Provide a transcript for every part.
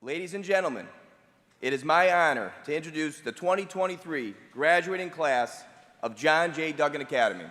Ladies and gentlemen, it is my honor to introduce the 2023 graduating class of John J. Duggan Academy.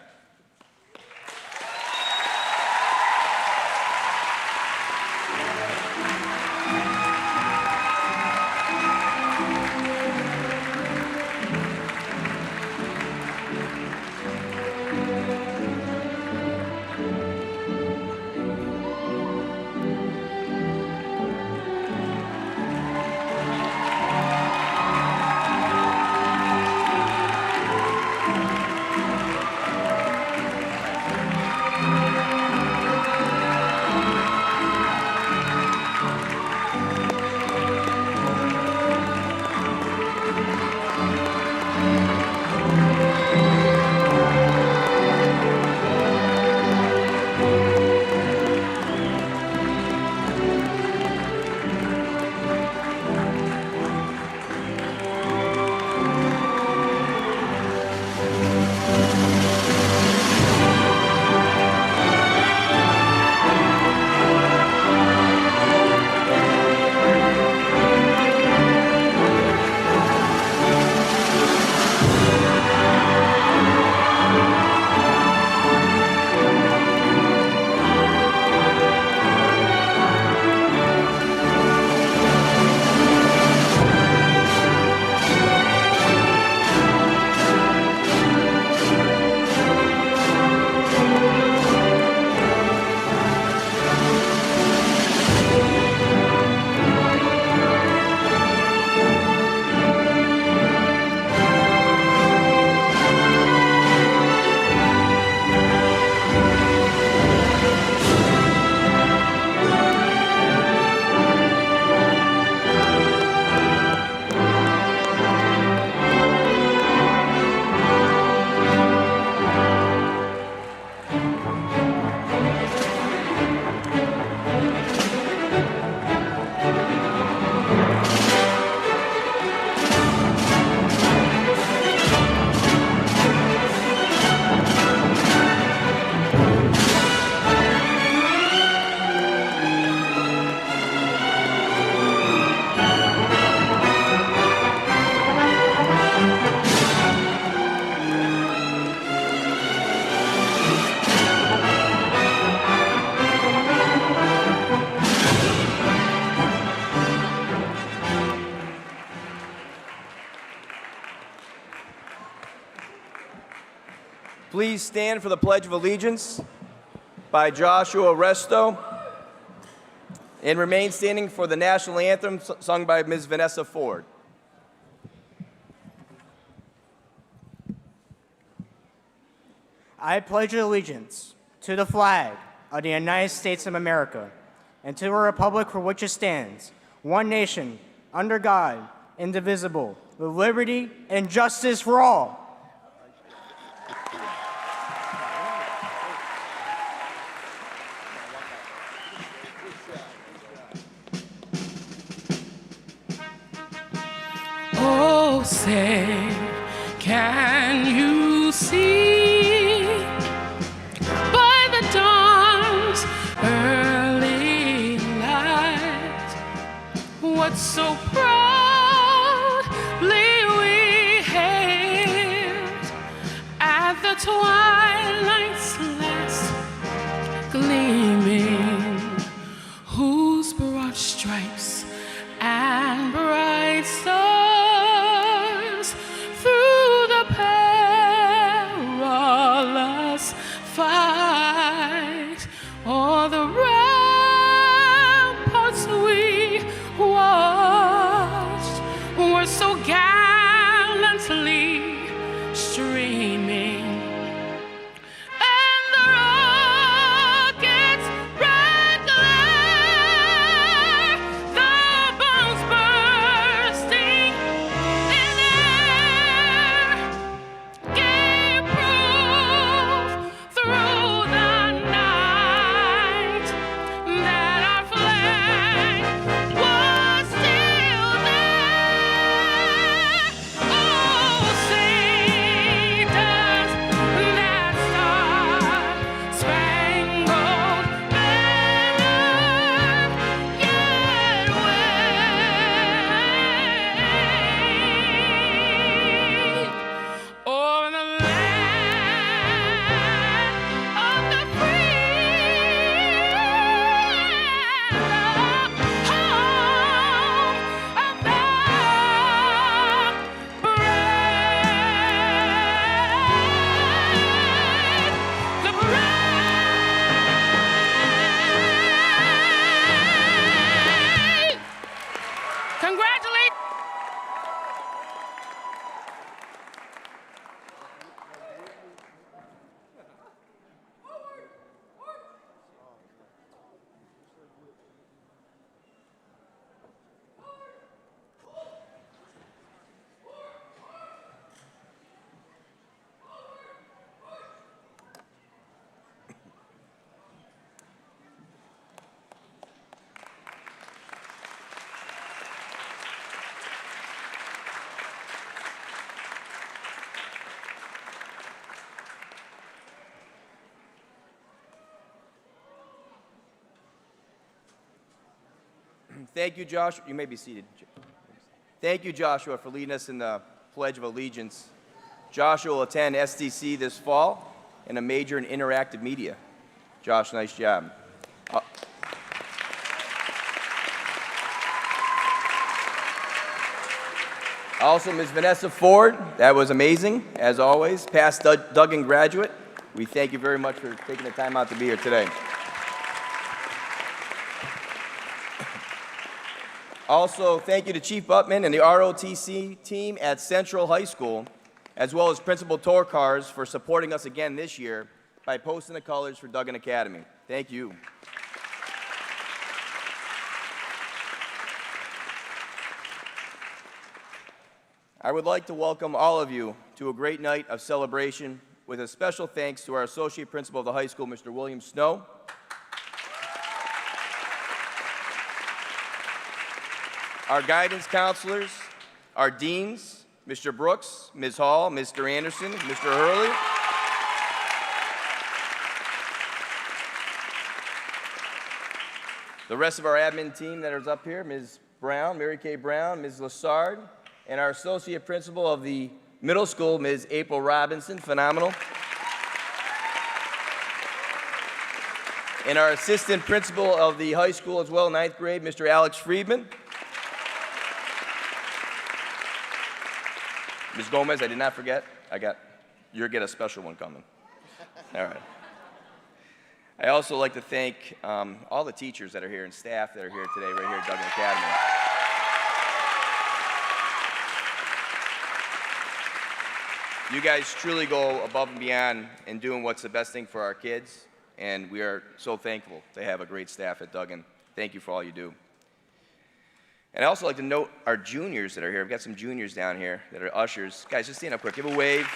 Please stand for the Pledge of Allegiance by Joshua Resto, and remain standing for the national anthem sung by Ms. Vanessa Ford. I pledge allegiance to the flag of the United States of America and to the republic for which it stands, one nation, under God, indivisible, with liberty and justice for all. Oh, say, can you see by the dawn's early light what so proudly we hailed at the twilight's last gleaming, whose broad stripes and bright stars through the perilous fight o'er the ramparts we watched were so gallantly streaming. And the rocket's red glare, the bombs bursting Congratulate. Thank you, Joshua. You may be seated. Thank you, Joshua, for leading us in the Pledge of Allegiance. Joshua will attend SDC this fall and a major in interactive media. Josh, nice job. Also, Ms. Vanessa Ford, that was amazing, as always. Past Duggan graduate, we thank you very much for taking the time out to be here today. Also, thank you to Chief Buttman and the ROTC team at Central High School, as well as Principal Torkars for supporting us again this year by posting the colors for Duggan Academy. Thank you. I would like to welcome all of you to a great night of celebration with a special thanks to our Associate Principal of the high school, Mr. William Snow, our guidance counselors, our deans, Mr. Brooks, Ms. Hall, Mr. Anderson, Mr. Hurley, the rest of our admin team that is up here, Ms. Brown, Mary Kay Brown, Ms. Lassard, and our associate principal of the middle school, Ms. April Robinson, phenomenal. And our assistant principal of the high school as well, 9th grade, Mr. Alex Friedman. Ms. Gomez, I did not forget. You'll get a special one coming. All right. I also like to thank all the teachers that are here and staff that are here today, right here at Duggan Academy. You guys truly go above and beyond in doing what's the best thing for our kids, and we are so thankful to have a great staff at Duggan. Thank you for all you do. And I also like to note our juniors that are here. I've got some juniors down here that are ushers. Guys, just stand up quick. Give a wave.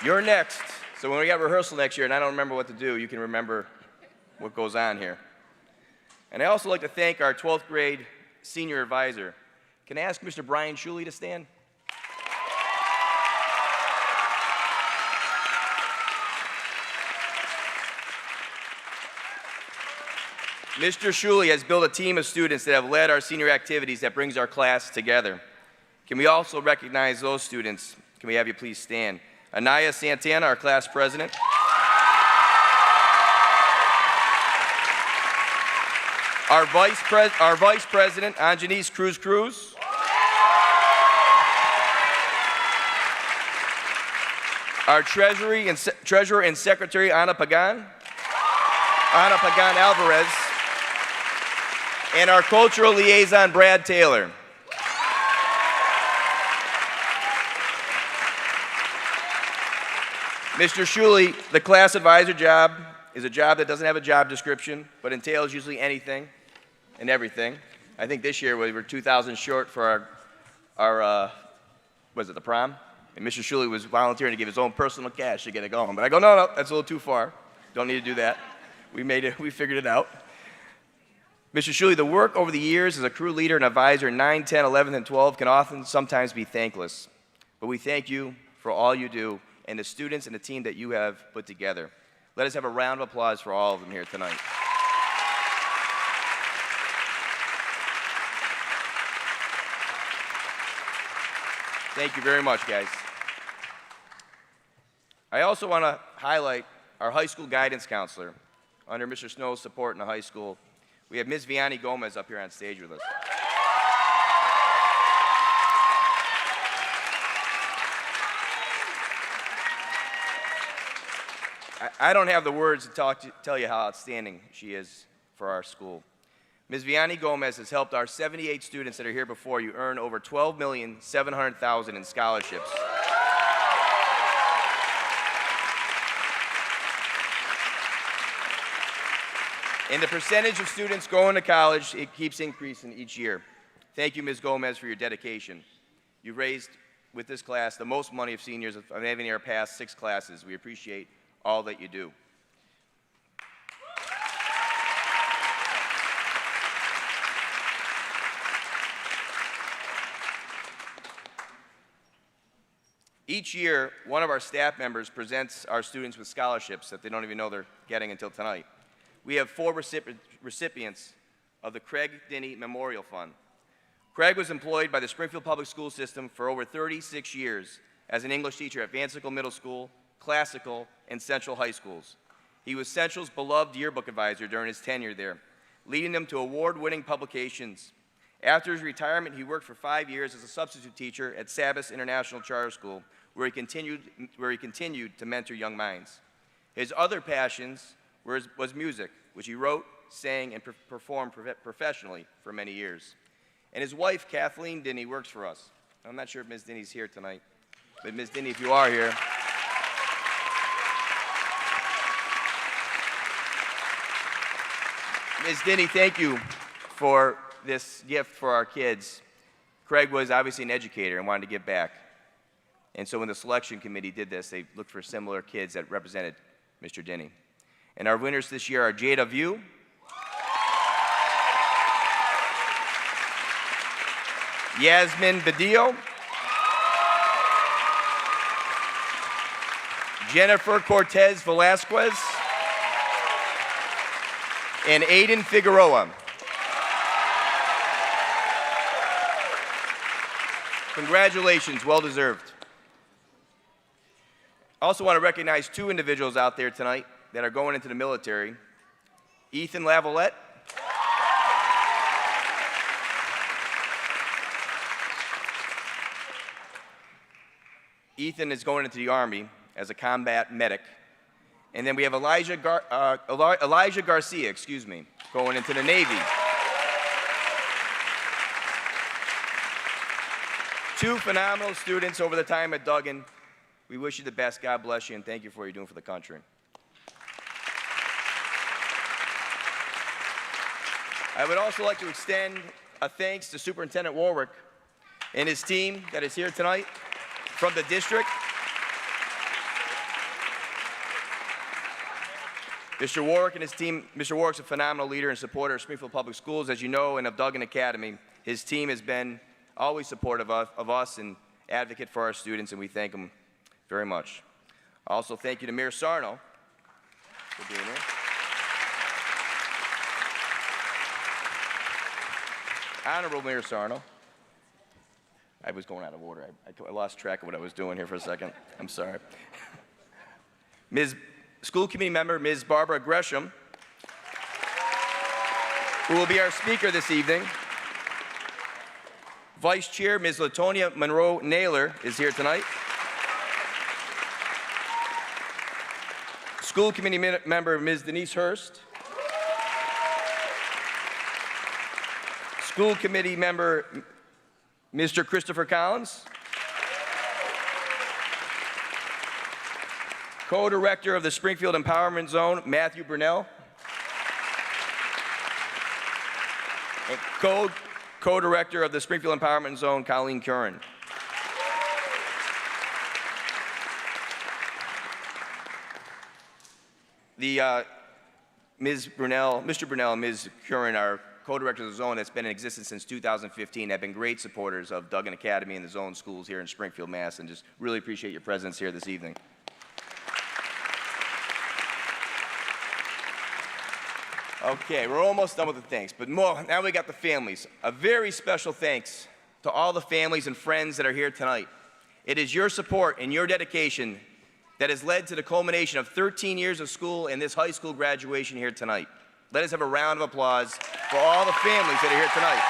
You're next. So when we got rehearsal next year and I don't remember what to do, you can remember what goes on here. And I also like to thank our 12th grade senior advisor. Can I ask Mr. Brian Shuley to stand? Mr. Shuley has built a team of students that have led our senior activities that brings our class together. Can we also recognize those students? Can we have you please stand? Anaya Santana, our class president. Our vice president, Anjanice Cruz. Our treasurer and secretary, Ana Pagan Alvarez. And our cultural liaison, Brad Taylor. Mr. Shuley, the class advisor job is a job that doesn't have a job description, but entails usually anything and everything. I think this year we were 2,000 short for our the prom? And Mr. Shuley was volunteering to give his own personal cash to get it going. But I go, no, that's a little too far. Don't need to do that. We figured it out. Mr. Shuley, the work over the years as a crew leader and advisor in 9, 10, 11, and 12 can sometimes be thankless. But we thank you for all you do and the students and the team that you have put together. Let us have a round of applause for all of them here tonight. Thank you very much, guys. I also want to highlight our high school guidance counselor. Under Mr. Snow's support in the high school, we have Ms. Vianney Gomez up here on stage with us. I don't have the words to tell you how outstanding she is for our school. Ms. Vianney Gomez has helped our 78 students that are here before you earn over $12,700,000 in scholarships. And the percentage of students going to college, it keeps increasing each year. Thank you, Ms. Gomez, for your dedication. You've raised, with this class, the most money of seniors of having our past 6 classes. We appreciate all that you do. Each year, one of our staff members presents our students with scholarships that they don't even know they're getting until tonight. We have 4 recipients of the Craig Dinney Memorial Fund. Craig was employed by the Springfield Public School System for over 36 years as an English teacher at Vancicle Middle School, Classical, and Central High Schools. He was Central's beloved yearbook advisor during his tenure there, leading them to award-winning publications. After his retirement, he worked for 5 years as a substitute teacher at Sabas International Charter School, where he continued to mentor young minds. His other passions was music, which he wrote, sang, and performed professionally for many years. And his wife, Kathleen Dinney, works for us. I'm not sure if Ms. Dinney's here tonight, but Ms. Dinney, if you are here. Ms. Dinney, thank you for this gift for our kids. Craig was obviously an educator and wanted to give back. And so when the selection committee did this, they looked for similar kids that represented Mr. Dinney. And our winners this year are Jada View, Yasmin Badillo, Jennifer Cortez Velasquez, and Aiden Figueroa. Congratulations, well deserved. I also want to recognize 2 individuals out there tonight that are going into the military. Ethan Lavalette. Ethan is going into the Army as a combat medic. And then we have Elijah Garcia, going into the Navy. 2 phenomenal students over the time at Duggan. We wish you the best. God bless you, and thank you for what you're doing for the country. I would also like to extend a thanks to Superintendent Warwick and his team that is here tonight from the district. Mr. Warwick and his team, Mr. Warwick's a phenomenal leader and supporter of Springfield Public Schools, as you know, and of Duggan Academy. His team has been always supportive of us and advocate for our students, and we thank him very much. Also, thank you to Mayor Sarno for being here. Honorable Mayor Sarno. I was going out of order. I lost track of what I was doing here for a second. I'm sorry. School Committee Member Ms. Barbara Gresham, who will be our speaker this evening. Vice Chair Ms. Latonia Monroe Naylor is here tonight. School Committee Member Ms. Denise Hurst. School Committee Member Mr. Christopher Collins. Co-Director of the Springfield Empowerment Zone, Matthew Brunell. And Co-Director of the Springfield Empowerment Zone, Colleen Curran. Mr. Brunell and Ms. Curran are co-directors of the zone that's been in existence since 2015, have been great supporters of Duggan Academy and the zone schools here in Springfield, Mass, and just really appreciate your presence here this evening. Okay, we're almost done with the thanks, but now we got the families. A very special thanks to all the families and friends that are here tonight. It is your support and your dedication that has led to the culmination of 13 years of school and this high school graduation here tonight. Let us have a round of applause for all the families that are here tonight.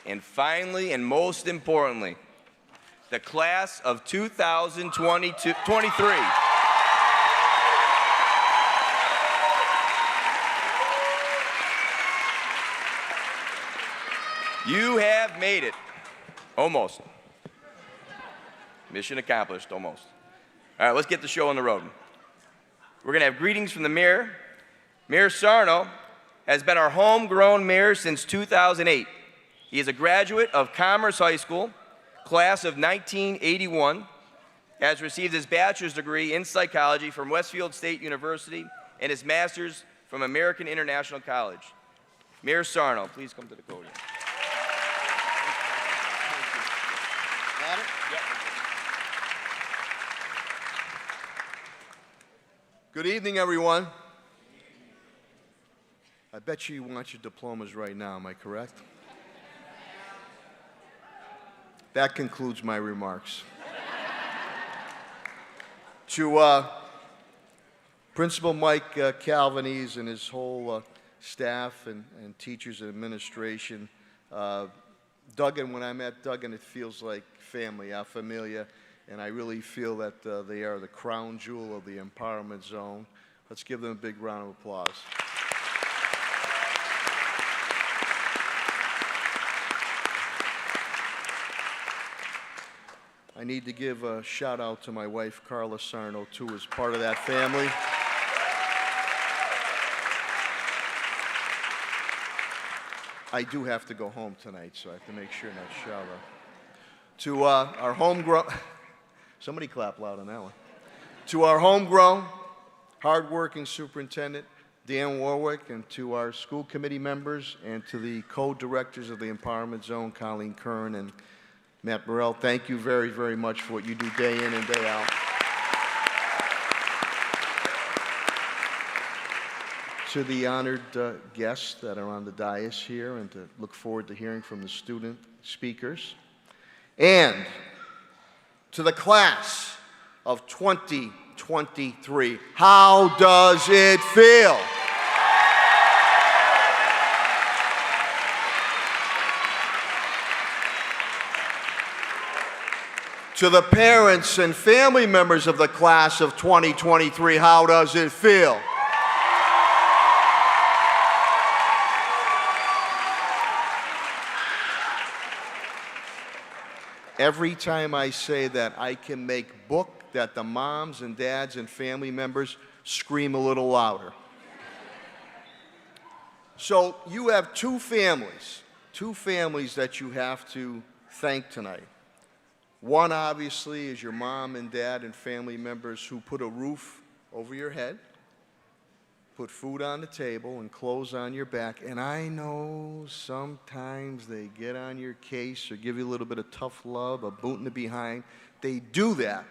And finally, and most importantly, the class of 2023. You have made it. Almost. Mission accomplished, almost. All right, let's get the show on the road. We're going to have greetings from the mayor. Mayor Sarno has been our homegrown mayor since 2008. He is a graduate of Commerce High School, class of 1981, has received his bachelor's degree in psychology from Westfield State University and his master's from American International College. Mayor Sarno, please come to the podium. Got it? Yep. Good evening, everyone. I bet you want your diplomas right now, am I correct? That concludes my remarks. To Principal Mike Calvanese and his whole staff and teachers and administration, Duggan, when I met Duggan, it feels like family, a familia, and I really feel that they are the crown jewel of the empowerment zone. Let's give them a big round of applause. I need to give a shout out to my wife, Carla Sarno, too, as part of that family. I do have to go home tonight, so I have to make sure not shout out. To our homegrown, somebody clap loud on that one. To our homegrown, hardworking superintendent, Dan Warwick, and to our school committee members, and to the co-directors of the Empowerment Zone, Colleen Kern and Matt Burrell, thank you very, very much for what you do day in and day out. To the honored guests that are on the dais here, and to look forward to hearing from the student speakers. And to the class of 2023, how does it feel? To the parents and family members of the class of 2023, how does it feel? Every time I say that, I can make book that the moms and dads and family members scream a little louder. So you have two families that you have to thank tonight. One, obviously, is your mom and dad and family members who put a roof over your head, put food on the table, and clothes on your back. And I know sometimes they get on your case or give you a little bit of tough love, a boot in the behind. They do that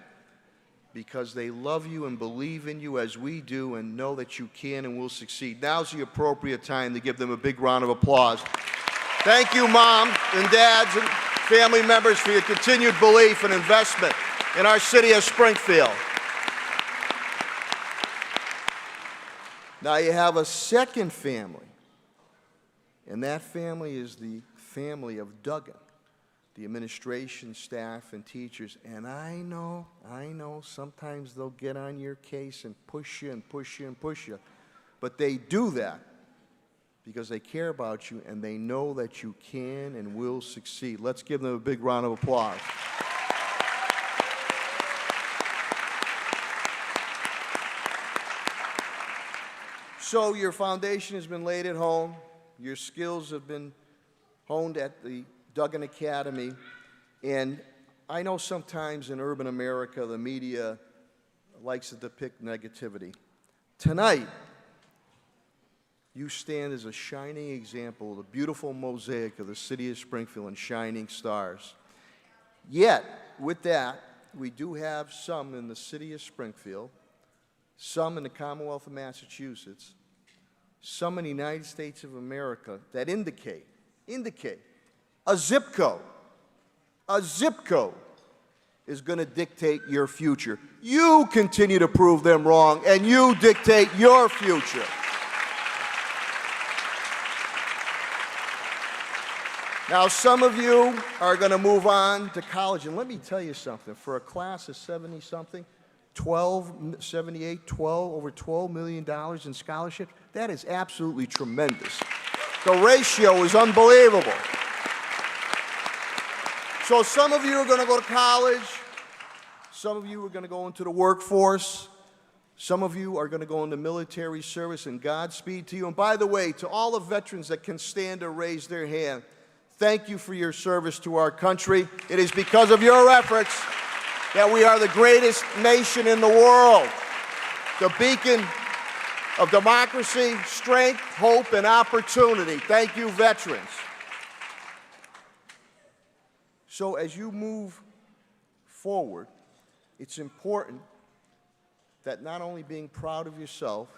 because they love you and believe in you as we do and know that you can and will succeed. Now's the appropriate time to give them a big round of applause. Thank you, Mom and Dads and family members, for your continued belief and investment in our city of Springfield. Now you have a second family, and that family is the family of Duggan, the administration, staff, and teachers. And I know, sometimes they'll get on your case and push you and push you and push you, but they do that because they care about you and they know that you can and will succeed. Let's give them a big round of applause. So your foundation has been laid at home. Your skills have been honed at the Duggan Academy. And I know sometimes in urban America, the media likes to depict negativity. Tonight, you stand as a shining example of the beautiful mosaic of the city of Springfield and shining stars. Yet, with that, we do have some in the city of Springfield, some in the Commonwealth of Massachusetts, some in the United States of America that indicate a zip code is going to dictate your future. You continue to prove them wrong, and you dictate your future. Now, some of you are going to move on to college, and let me tell you something. For a class of 70-something, over $12 million in scholarships, that is absolutely tremendous. The ratio is unbelievable. So some of you are going to go to college. Some of you are going to go into the workforce. Some of you are going to go into military service, and Godspeed to you. And by the way, to all the veterans that can stand or raise their hand, thank you for your service to our country. It is because of your efforts that we are the greatest nation in the world, the beacon of democracy, strength, hope, and opportunity. Thank you, veterans. So as you move forward, it's important that not only being proud of yourself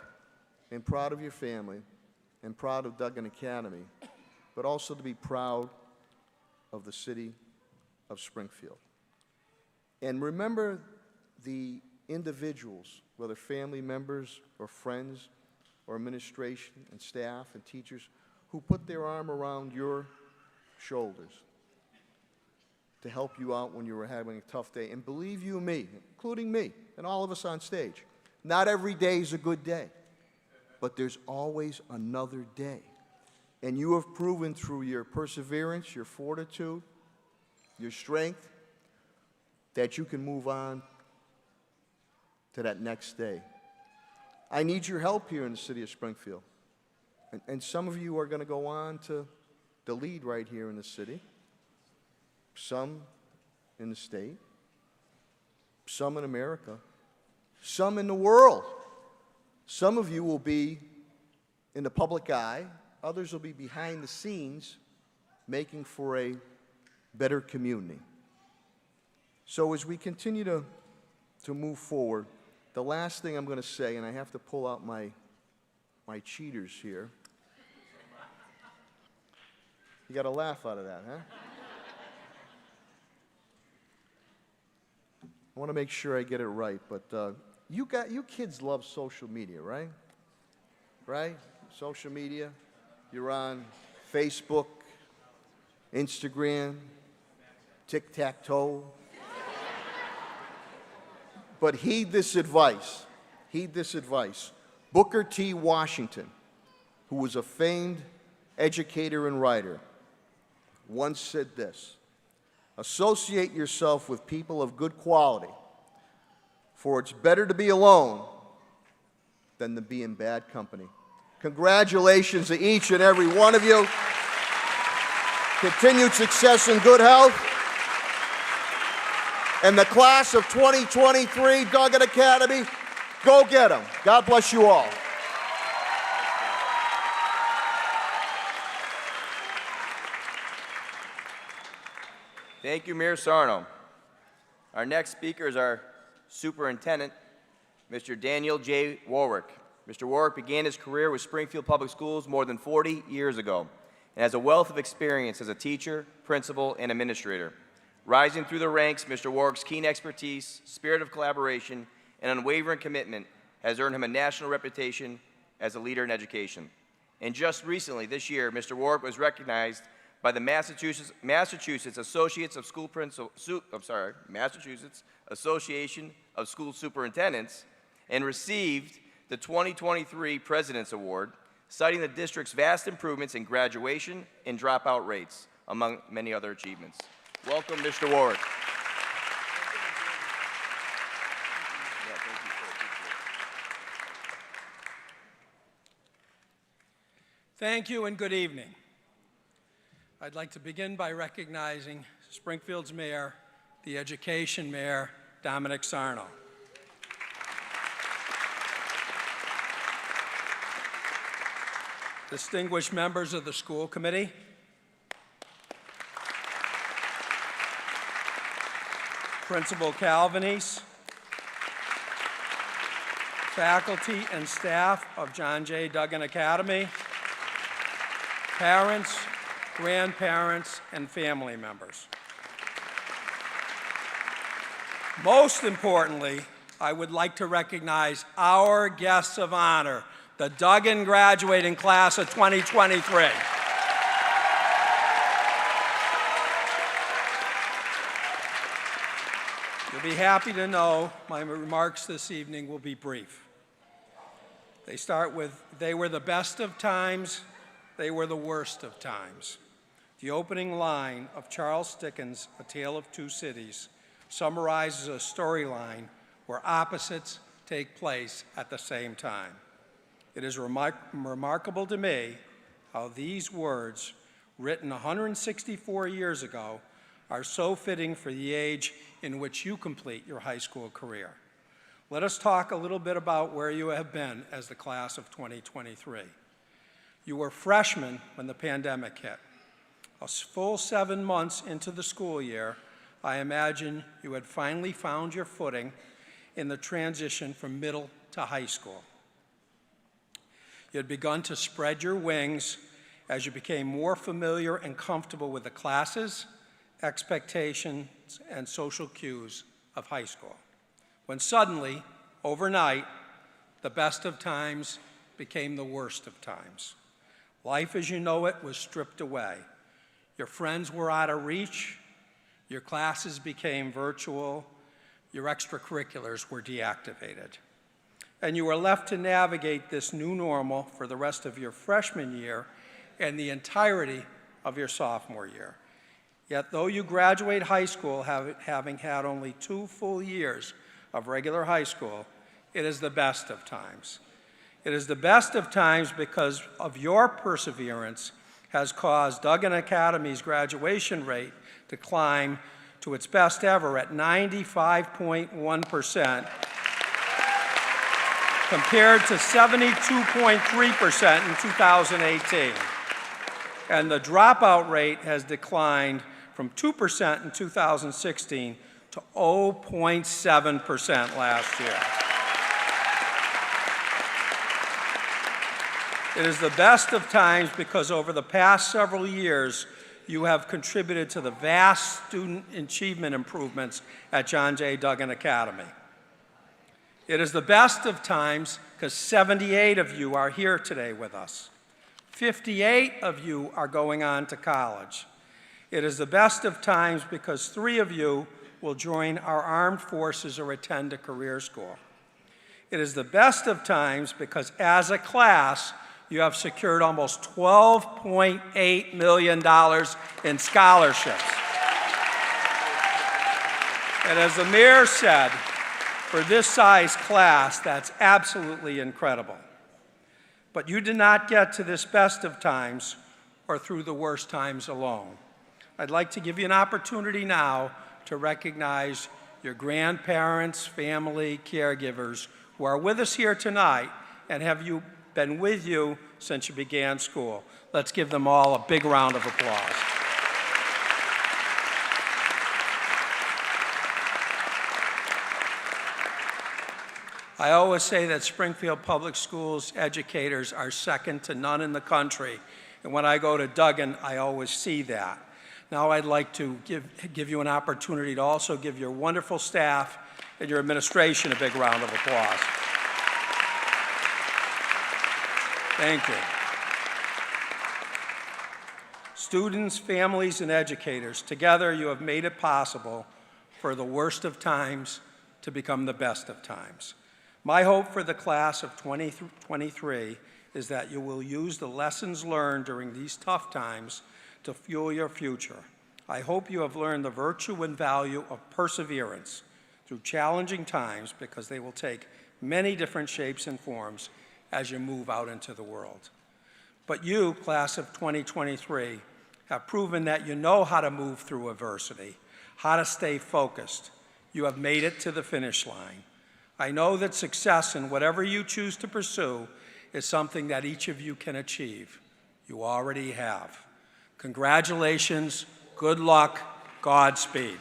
and proud of your family and proud of Duggan Academy, but also to be proud of the city of Springfield. And remember the individuals, whether family members or friends or administration and staff and teachers, who put their arm around your shoulders to help you out when you were having a tough day. And believe you me, including me and all of us on stage, not every day is a good day, but there's always another day. And you have proven through your perseverance, your fortitude, your strength, that you can move on to that next day. I need your help here in the city of Springfield. And some of you are going to go on to the lead right here in the city, some in the state, some in America, some in the world. Some of you will be in the public eye. Others will be behind the scenes making for a better community. So as we continue to move forward, the last thing I'm going to say, and I have to pull out my cheaters here. You got a laugh out of that, huh? I want to make sure I get it right, but you kids love social media, right? Right? Social media. You're on Facebook, Instagram, tic-tac-toe. But heed this advice. Heed this advice. Booker T. Washington, who was a famed educator and writer, once said this: associate yourself with people of good quality, for it's better to be alone than to be in bad company. Congratulations to each and every one of you. Continued success and good health. And the class of 2023 Duggan Academy, go get them. God bless you all. Thank you, Mayor Sarno. Our next speaker is our Superintendent, Mr. Daniel J. Warwick. Mr. Warwick began his career with Springfield Public Schools more than 40 years ago and has a wealth of experience as a teacher, principal, and administrator. Rising through the ranks, Mr. Warwick's keen expertise, spirit of collaboration, and unwavering commitment has earned him a national reputation as a leader in education. And just recently, this year, Mr. Warwick was recognized by the Massachusetts Association of School Superintendents and received the 2023 President's Award, citing the district's vast improvements in graduation and dropout rates, among many other achievements. Welcome, Mr. Warwick. Thank you and good evening. I'd like to begin by recognizing Springfield's mayor, the education mayor, Dominic Sarno. Distinguished members of the school committee, Principal Calvanese, faculty and staff of John J. Duggan Academy, parents, grandparents, and family members. Most importantly, I would like to recognize our guests of honor, the Duggan graduating class of 2023. You'll be happy to know my remarks this evening will be brief. They start with, they were the best of times, they were the worst of times. The opening line of Charles Dickens' A Tale of Two Cities summarizes a storyline where opposites take place at the same time. It is remarkable to me how these words, written 164 years ago, are so fitting for the age in which you complete your high school career. Let us talk a little bit about where you have been as the class of 2023. You were freshmen when the pandemic hit. A full 7 months into the school year, I imagine you had finally found your footing in the transition from middle to high school. You had begun to spread your wings as you became more familiar and comfortable with the classes, expectations, and social cues of high school. When suddenly, overnight, the best of times became the worst of times. Life as you know it was stripped away. Your friends were out of reach, your classes became virtual, your extracurriculars were deactivated. And you were left to navigate this new normal for the rest of your freshman year and the entirety of your sophomore year. Yet though you graduate high school having had only 2 full years of regular high school, it is the best of times. It is the best of times because of your perseverance has caused Duggan Academy's graduation rate to climb to its best ever at 95.1%, compared to 72.3% in 2018. And the dropout rate has declined from 2% in 2016 to 0.7% last year. It is the best of times because over the past several years, you have contributed to the vast student achievement improvements at John J. Duggan Academy. It is the best of times because 78 of you are here today with us. 58 of you are going on to college. It is the best of times because 3 of you will join our armed forces or attend a career school. It is the best of times because as a class, you have secured almost $12.8 million in scholarships. And as the mayor said, for this size class, that's absolutely incredible. But you did not get to this best of times or through the worst times alone. I'd like to give you an opportunity now to recognize your grandparents, family, caregivers who are with us here tonight and have been with you since you began school. Let's give them all a big round of applause. I always say that Springfield Public Schools educators are second to none in the country. And when I go to Duggan, I always see that. Now I'd like to give you an opportunity to also give your wonderful staff and your administration a big round of applause. Thank you. Students, families, and educators, together you have made it possible for the worst of times to become the best of times. My hope for the class of 2023 is that you will use the lessons learned during these tough times to fuel your future. I hope you have learned the virtue and value of perseverance through challenging times because they will take many different shapes and forms as you move out into the world. But you, class of 2023, have proven that you know how to move through adversity, how to stay focused. You have made it to the finish line. I know that success in whatever you choose to pursue is something that each of you can achieve. You already have. Congratulations, good luck, Godspeed.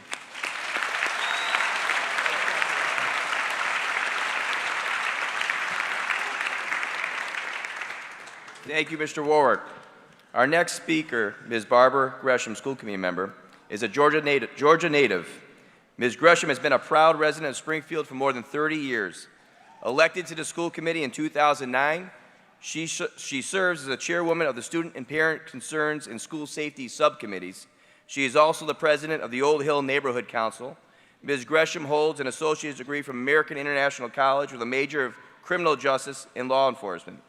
Thank you, Mr. Warwick. Our next speaker, Ms. Barbara Gresham, school committee member, is a Georgia native. Ms. Gresham has been a proud resident of Springfield for more than 30 years. Elected to the school committee in 2009, she serves as a chairwoman of the Student and Parent Concerns and School Safety Subcommittees. She is also the president of the Old Hill Neighborhood Council. Ms. Gresham holds an associate's degree from American International College with a major of criminal justice and law enforcement.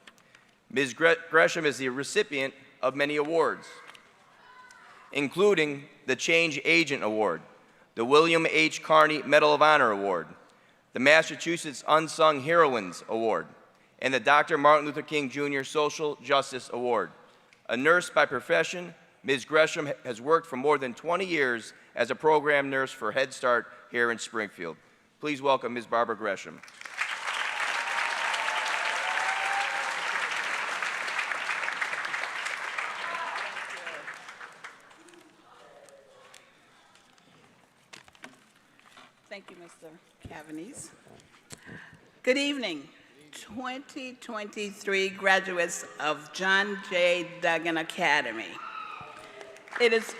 Ms. Gresham is the recipient of many awards, including the Change Agent Award, the William H. Carney Medal of Honor Award, the Massachusetts Unsung Heroines Award, and the Dr. Martin Luther King Jr. Social Justice Award. A nurse by profession, Ms. Gresham has worked for more than 20 years as a program nurse for Head Start here in Springfield. Please welcome Ms. Barbara Gresham. Thank you, Mr. Cavanese. Good evening, 2023 graduates of John J. Duggan Academy. It is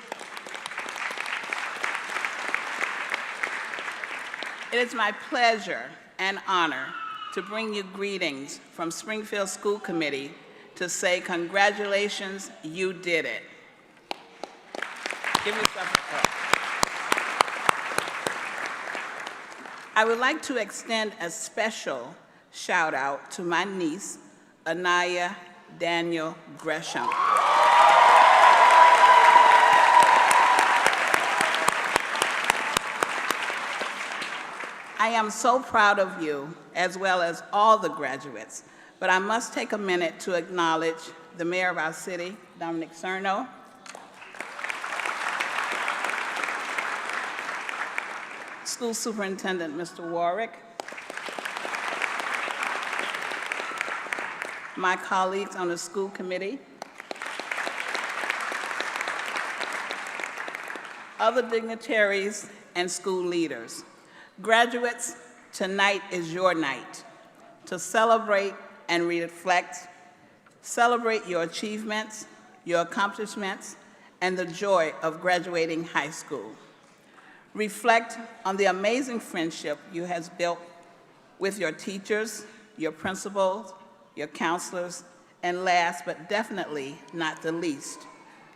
my pleasure and honor to bring you greetings from Springfield School Committee to say congratulations, you did it. Give yourself a clap. I would like to extend a special shout out to my niece, Anaya Daniel Gresham. I am so proud of you, as well as all the graduates, but I must take a minute to acknowledge the mayor of our city, Dominic Sarno, School Superintendent, Mr. Warwick, my colleagues on the school committee, other dignitaries, and school leaders. Graduates, tonight is your night to celebrate and reflect, celebrate your achievements, your accomplishments, and the joy of graduating high school. Reflect on the amazing friendship you have built with your teachers, your principals, your counselors, and last but definitely not the least,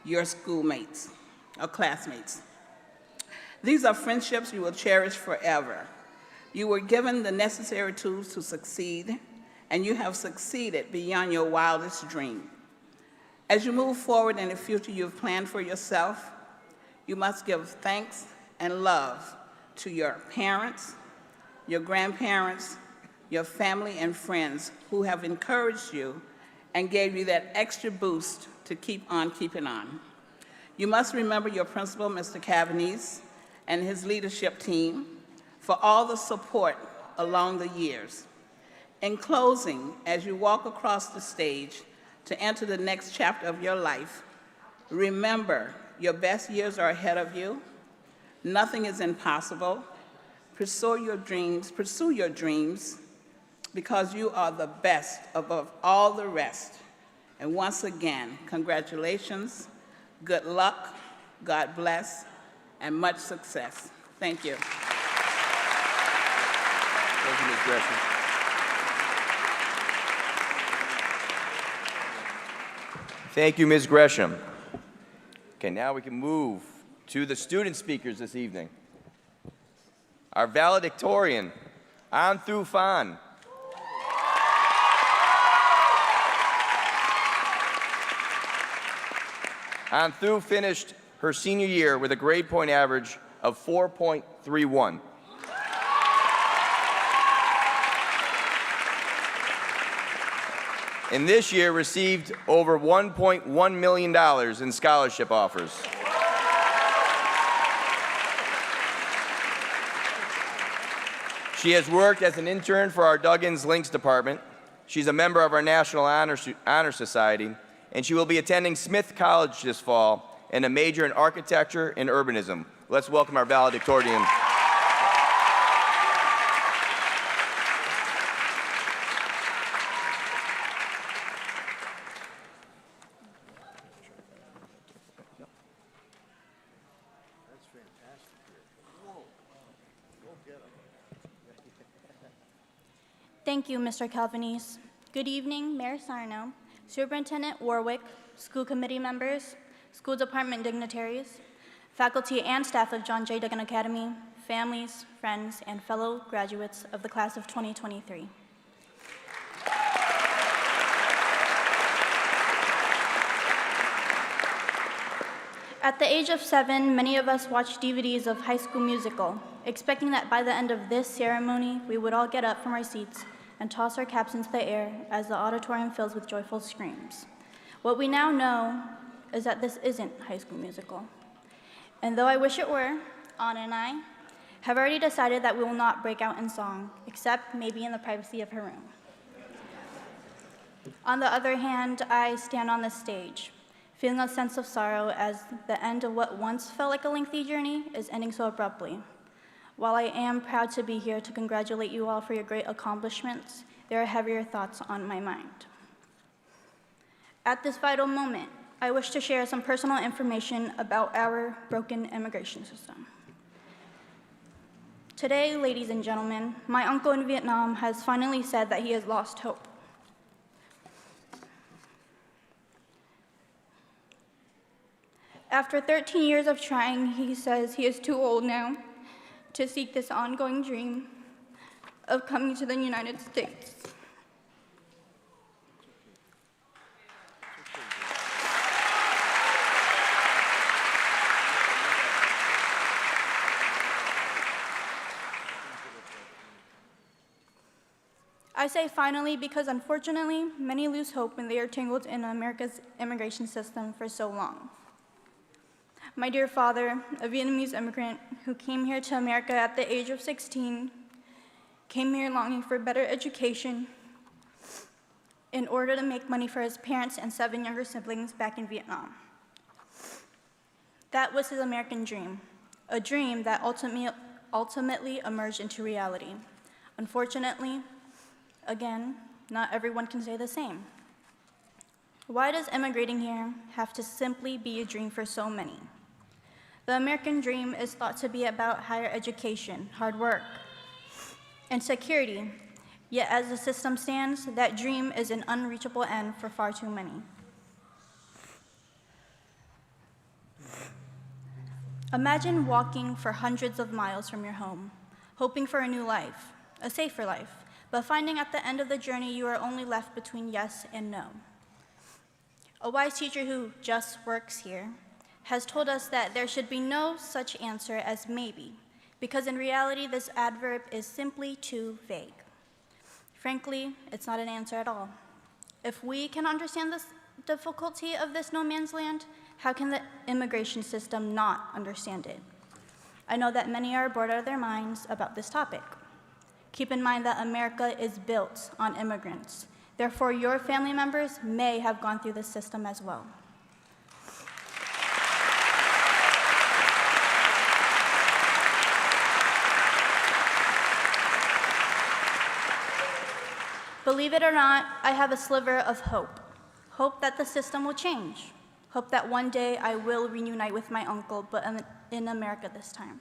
your schoolmates or classmates. These are friendships you will cherish forever. You were given the necessary tools to succeed, and you have succeeded beyond your wildest dream. As you move forward in the future you've planned for yourself, you must give thanks and love to your parents, your grandparents, your family and friends who have encouraged you and gave you that extra boost to keep on keeping on. You must remember your principal, Mr. Cavanese, and his leadership team for all the support along the years. In closing, as you walk across the stage to enter the next chapter of your life, remember your best years are ahead of you. Nothing is impossible. Pursue your dreams because you are the best above all the rest. And once again, congratulations, good luck, God bless, and much success. Thank you. Thank you, Ms. Gresham. Thank you, Ms. Gresham. Okay, now we can move to the student speakers this evening. Our valedictorian, Anthu Fan. Anthu finished her senior year with a grade point average of 4.31. And this year received over $1.1 million in scholarship offers. She has worked as an intern for our Duggan's Links Department. She's a member of our National Honor Society, and she will be attending Smith College this fall and a major in architecture and urbanism. Let's welcome our valedictorian. Thank you, Mr. Calvanese. Good evening, Mayor Sarno, Superintendent Warwick, school committee members, school department dignitaries, faculty and staff of John J. Duggan Academy, families, friends, and fellow graduates of the class of 2023. At the age of 7, many of us watched DVDs of High School Musical, expecting that by the end of this ceremony, we would all get up from our seats and toss our caps into the air as the auditorium fills with joyful screams. What we now know is that this isn't High School Musical. And though I wish it were, Anna and I have already decided that we will not break out in song, except maybe in the privacy of her room. On the other hand, I stand on the stage, feeling a sense of sorrow as the end of what once felt like a lengthy journey is ending so abruptly. While I am proud to be here to congratulate you all for your great accomplishments, there are heavier thoughts on my mind. At this vital moment, I wish to share some personal information about our broken immigration system. Today, ladies and gentlemen, my uncle in Vietnam has finally said that he has lost hope. After 13 years of trying, he says he is too old now to seek this ongoing dream of coming to the United States. I say finally because unfortunately, many lose hope when they are tangled in America's immigration system for so long. My dear father, a Vietnamese immigrant who came here to America at the age of 16, came here longing for better education in order to make money for his parents and 7 younger siblings back in Vietnam. That was his American dream, a dream that ultimately emerged into reality. Unfortunately, again, not everyone can say the same. Why does immigrating here have to simply be a dream for so many? The American dream is thought to be about higher education, hard work, and security. Yet as the system stands, that dream is an unreachable end for far too many. Imagine walking for hundreds of miles from your home, hoping for a new life, a safer life, but finding at the end of the journey you are only left between yes and no. A wise teacher who just works here has told us that there should be no such answer as maybe, because in reality, this adverb is simply too vague. Frankly, it's not an answer at all. If we can understand the difficulty of this no man's land, how can the immigration system not understand it? I know that many are bored out of their minds about this topic. Keep in mind that America is built on immigrants. Therefore, your family members may have gone through this system as well. Believe it or not, I have a sliver of hope. Hope that the system will change. Hope that one day I will reunite with my uncle, but in America this time.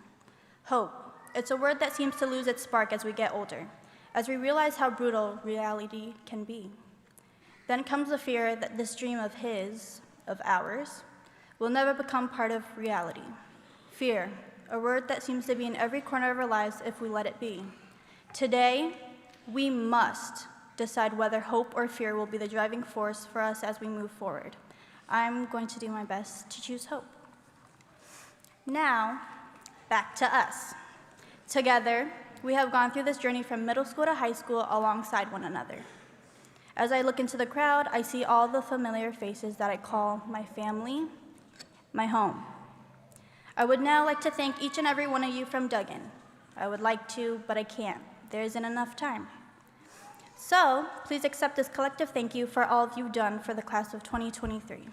Hope. It's a word that seems to lose its spark as we get older, as we realize how brutal reality can be. Then comes the fear that this dream of his, of ours, will never become part of reality. Fear, a word that seems to be in every corner of our lives if we let it be. Today, we must decide whether hope or fear will be the driving force for us as we move forward. I'm going to do my best to choose hope. Now, back to us. Together, we have gone through this journey from middle school to high school alongside one another. As I look into the crowd, I see all the familiar faces that I call my family, my home. I would now like to thank each and every one of you from Duggan. I would like to, but I can't. There isn't enough time. So, please accept this collective thank you for all you've done for the class of 2023.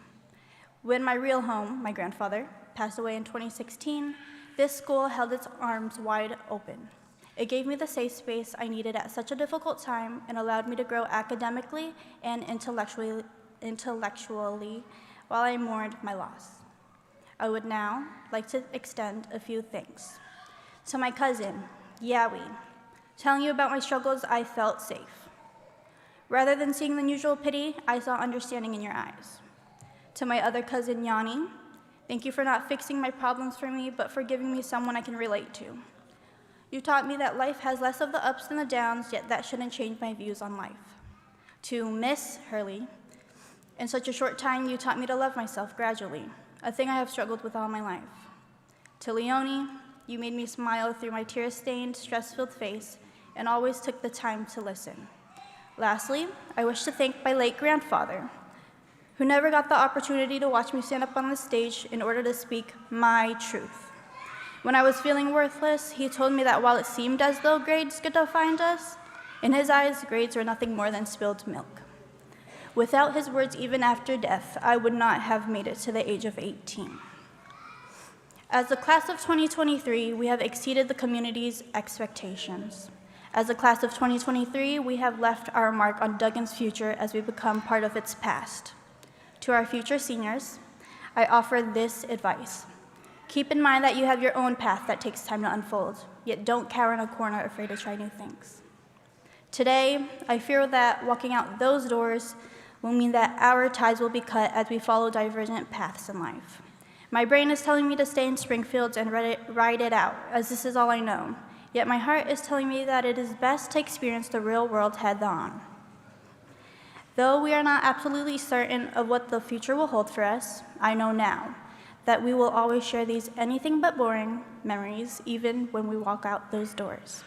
When my real home, my grandfather, passed away in 2016, this school held its arms wide open. It gave me the safe space I needed at such a difficult time and allowed me to grow academically and intellectually while I mourned my loss. I would now like to extend a few thanks. To my cousin, Yawi, telling you about my struggles, I felt safe. Rather than seeing the usual pity, I saw understanding in your eyes. To my other cousin, Yanni, thank you for not fixing my problems for me, but for giving me someone I can relate to. You taught me that life has less of the ups than the downs, yet that shouldn't change my views on life. To Miss Hurley, in such a short time, you taught me to love myself gradually, a thing I have struggled with all my life. To Leonie, you made me smile through my tear-stained, stress-filled face and always took the time to listen. Lastly, I wish to thank my late grandfather, who never got the opportunity to watch me stand up on the stage in order to speak my truth. When I was feeling worthless, he told me that while it seemed as though grades could define us, in his eyes, grades were nothing more than spilled milk. Without his words, even after death, I would not have made it to the age of 18. As the class of 2023, we have exceeded the community's expectations. As the class of 2023, we have left our mark on Duggan's future as we become part of its past. To our future seniors, I offer this advice. Keep in mind that you have your own path that takes time to unfold, yet don't cower in a corner afraid to try new things. Today, I fear that walking out those doors will mean that our ties will be cut as we follow divergent paths in life. My brain is telling me to stay in Springfield and ride it out, as this is all I know. Yet my heart is telling me that it is best to experience the real world head-on. Though we are not absolutely certain of what the future will hold for us, I know now that we will always share these anything but boring memories, even when we walk out those doors.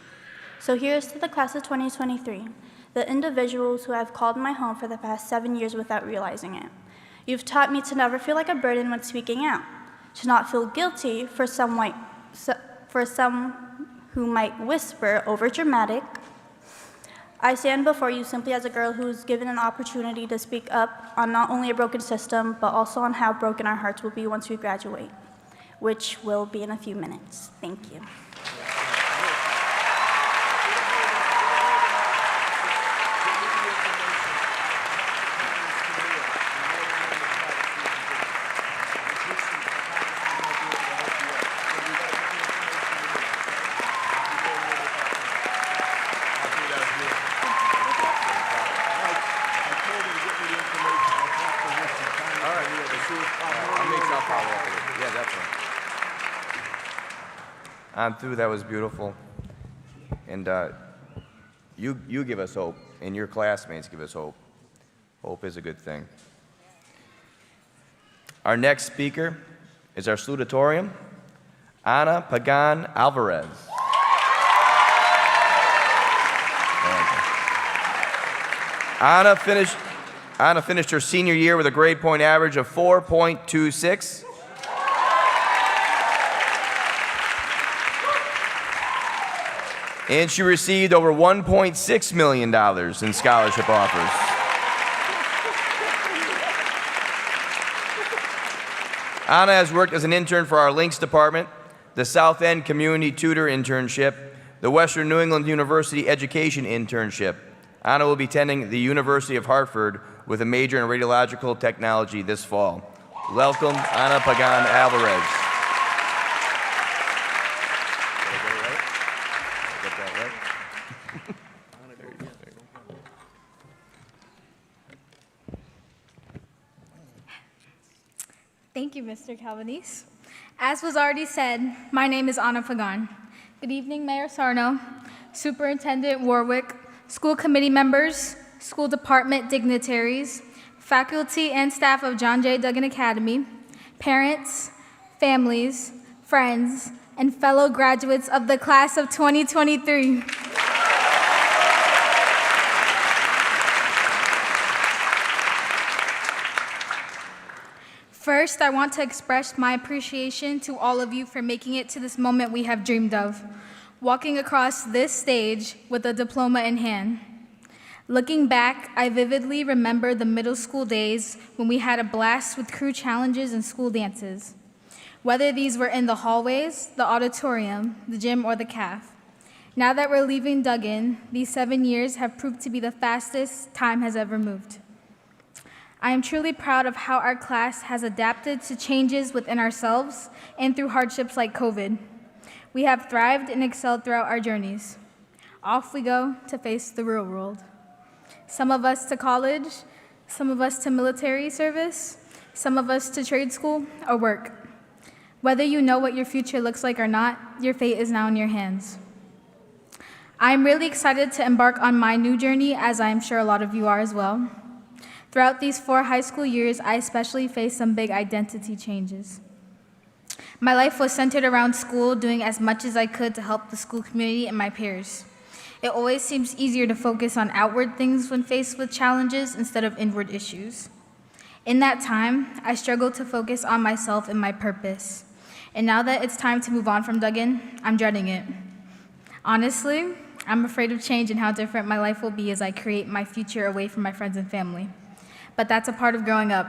So here's to the class of 2023, the individuals who have called my home for the past 7 years without realizing it. You've taught me to never feel like a burden when speaking out, to not feel guilty for some who might whisper over dramatic. I stand before you simply as a girl who's given an opportunity to speak up on not only a broken system, but also on how broken our hearts will be once we graduate, which will be in a few minutes. Thank you. On through, that was beautiful. And you give us hope, and your classmates give us hope. Hope is a good thing. Our next speaker is our salutatorian, Ana Pagan Alvarez. Ana finished her senior year with a grade point average of 4.26. And she received over $1.6 million in scholarship offers. Ana has worked as an intern for our Links Department, the South End Community Tutor Internship, the Western New England University Education Internship. Ana will be attending the University of Hartford with a major in radiological technology this fall. Welcome, Ana Pagan Alvarez. Thank you, Mr. Calvanese. As was already said, my name is Ana Pagan. Good evening, Mayor Sarno, Superintendent Warwick, school committee members, school department dignitaries, faculty and staff of John J. Duggan Academy, parents, families, friends, and fellow graduates of the class of 2023. First, I want to express my appreciation to all of you for making it to this moment we have dreamed of, walking across this stage with a diploma in hand. Looking back, I vividly remember the middle school days when we had a blast with crew challenges and school dances, whether these were in the hallways, the auditorium, the gym, or the caf. Now that we're leaving Duggan, these 7 years have proved to be the fastest time has ever moved. I am truly proud of how our class has adapted to changes within ourselves and through hardships like COVID. We have thrived and excelled throughout our journeys. Off we go to face the real world. Some of us to college, some of us to military service, some of us to trade school or work. Whether you know what your future looks like or not, your fate is now in your hands. I'm really excited to embark on my new journey, as I am sure a lot of you are as well. Throughout these 4 high school years, I especially faced some big identity changes. My life was centered around school, doing as much as I could to help the school community and my peers. It always seems easier to focus on outward things when faced with challenges instead of inward issues. In that time, I struggled to focus on myself and my purpose. And now that it's time to move on from Duggan, I'm dreading it. Honestly, I'm afraid of change and how different my life will be as I create my future away from my friends and family. But that's a part of growing up.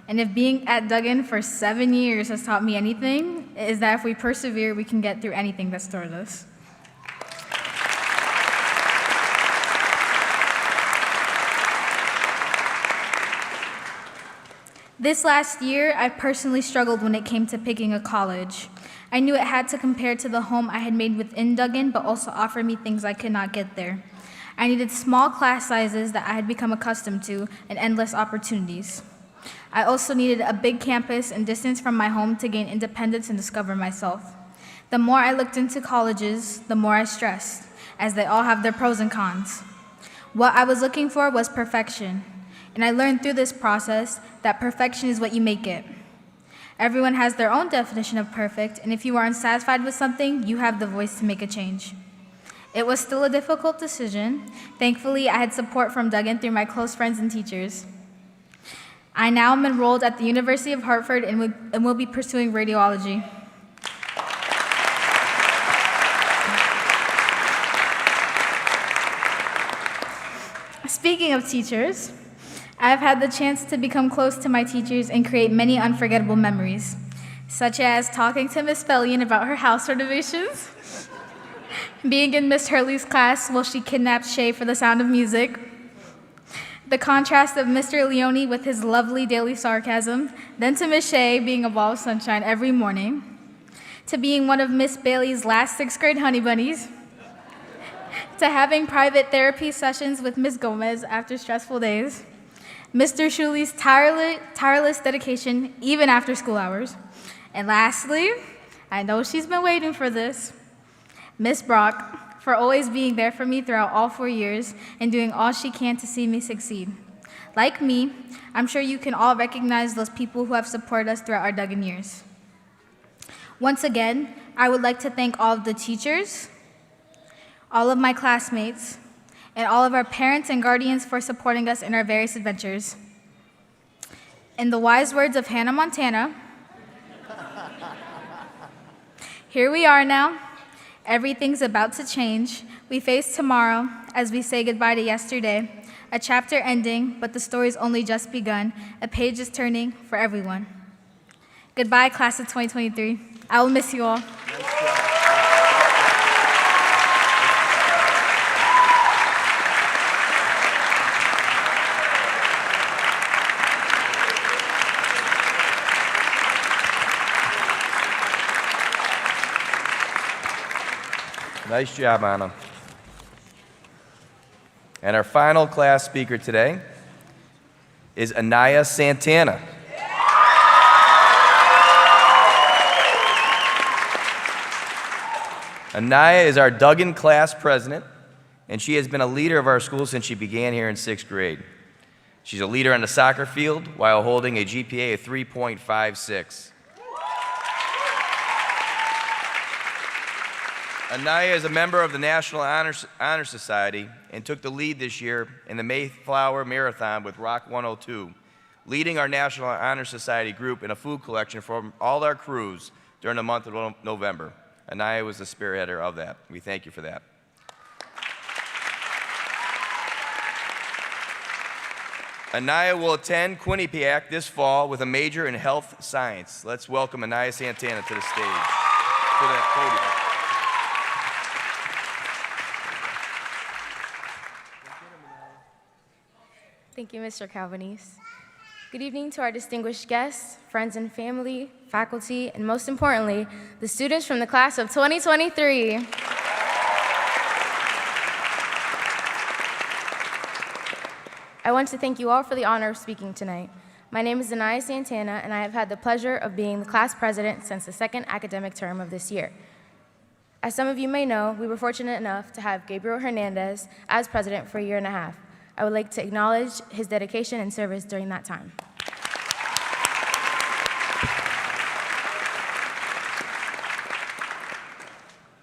And if being at Duggan for 7 years has taught me anything, it is that if we persevere, we can get through anything that's thrown at us. This last year, I personally struggled when it came to picking a college. I knew it had to compare to the home I had made within Duggan, but also offer me things I could not get there. I needed small class sizes that I had become accustomed to and endless opportunities. I also needed a big campus and distance from my home to gain independence and discover myself. The more I looked into colleges, the more I stressed, as they all have their pros and cons. What I was looking for was perfection, and I learned through this process that perfection is what you make it. Everyone has their own definition of perfect, and if you are unsatisfied with something, you have the voice to make a change. It was still a difficult decision. Thankfully, I had support from Duggan through my close friends and teachers. I now am enrolled at the University of Hartford and will be pursuing radiology. Speaking of teachers, I've had the chance to become close to my teachers and create many unforgettable memories, such as talking to Miss Fellion about her house renovations, being in Miss Hurley's class while she kidnapped Shay for The Sound of Music, the contrast of Mr. Leone with his lovely daily sarcasm, then to Miss Shay being a ball of sunshine every morning, to being one of Miss Bailey's last 6th grade honey bunnies, to having private therapy sessions with Miss Gomez after stressful days, Mr. Shuli's tireless dedication even after school hours, and lastly, I know she's been waiting for this, Miss Brock, for always being there for me throughout all 4 years and doing all she can to see me succeed. Like me, I'm sure you can all recognize those people who have supported us throughout our Duggan years. Once again, I would like to thank all of the teachers, all of my classmates, and all of our parents and guardians for supporting us in our various adventures. In the wise words of Hannah Montana, here we are now. Everything's about to change. We face tomorrow as we say goodbye to yesterday. A chapter ending, but the story's only just begun. A page is turning for everyone. Goodbye, class of 2023. I will miss you all. Nice job, Anna. And our final class speaker today is Anaya Santana. Anaya is our Duggan class president, and she has been a leader of our school since she began here in 6th grade. She's a leader on the soccer field while holding a GPA of 3.56. Anaya is a member of the National Honor Society and took the lead this year in the Mayflower Marathon with Rock 102, leading our National Honor Society group in a food collection for all our crews during the month of November. Anaya was the spearheader of that. We thank you for that. Anaya will attend Quinnipiac this fall with a major in health science. Let's welcome Anaya Santana to the stage, to the podium. Thank you, Mr. Calvanese. Good evening to our distinguished guests, friends and family, faculty, and most importantly, the students from the class of 2023. I want to thank you all for the honor of speaking tonight. My name is Anaya Santana, and I have had the pleasure of being the class president since the 2nd academic term of this year. As some of you may know, we were fortunate enough to have Gabriel Hernandez as president for a year and a half. I would like to acknowledge his dedication and service during that time.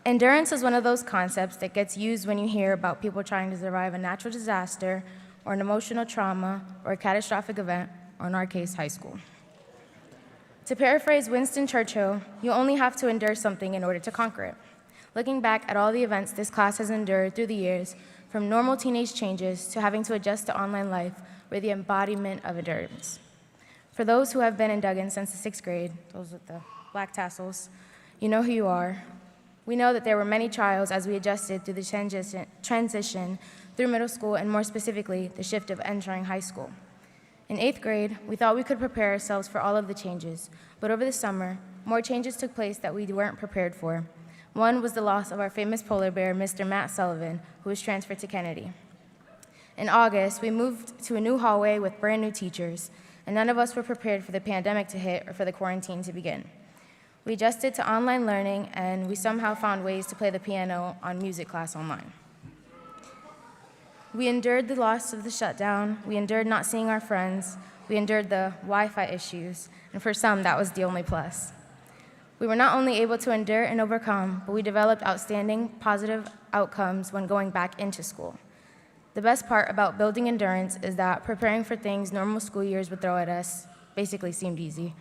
Endurance is one of those concepts that gets used when you hear about people trying to survive a natural disaster or an emotional trauma or a catastrophic event, or in our case, high school. To paraphrase Winston Churchill, you only have to endure something in order to conquer it. Looking back at all the events this class has endured through the years, from normal teenage changes to having to adjust to online life, we're the embodiment of endurance. For those who have been in Duggan since the 6th grade, those with the black tassels, you know who you are. We know that there were many trials as we adjusted through the transition through middle school, and more specifically, the shift of entering high school. In 8th grade, we thought we could prepare ourselves for all of the changes, but over the summer, more changes took place that we weren't prepared for. One was the loss of our famous polar bear, Mr. Matt Sullivan, who was transferred to Kennedy. In August, we moved to a new hallway with brand new teachers, and none of us were prepared for the pandemic to hit or for the quarantine to begin. We adjusted to online learning, and we somehow found ways to play the piano on music class online. We endured the loss of the shutdown, we endured not seeing our friends, we endured the Wi-Fi issues, and for some, that was the only plus. We were not only able to endure and overcome, but we developed outstanding positive outcomes when going back into school. The best part about building endurance is that preparing for things normal school years would throw at us basically seemed easy.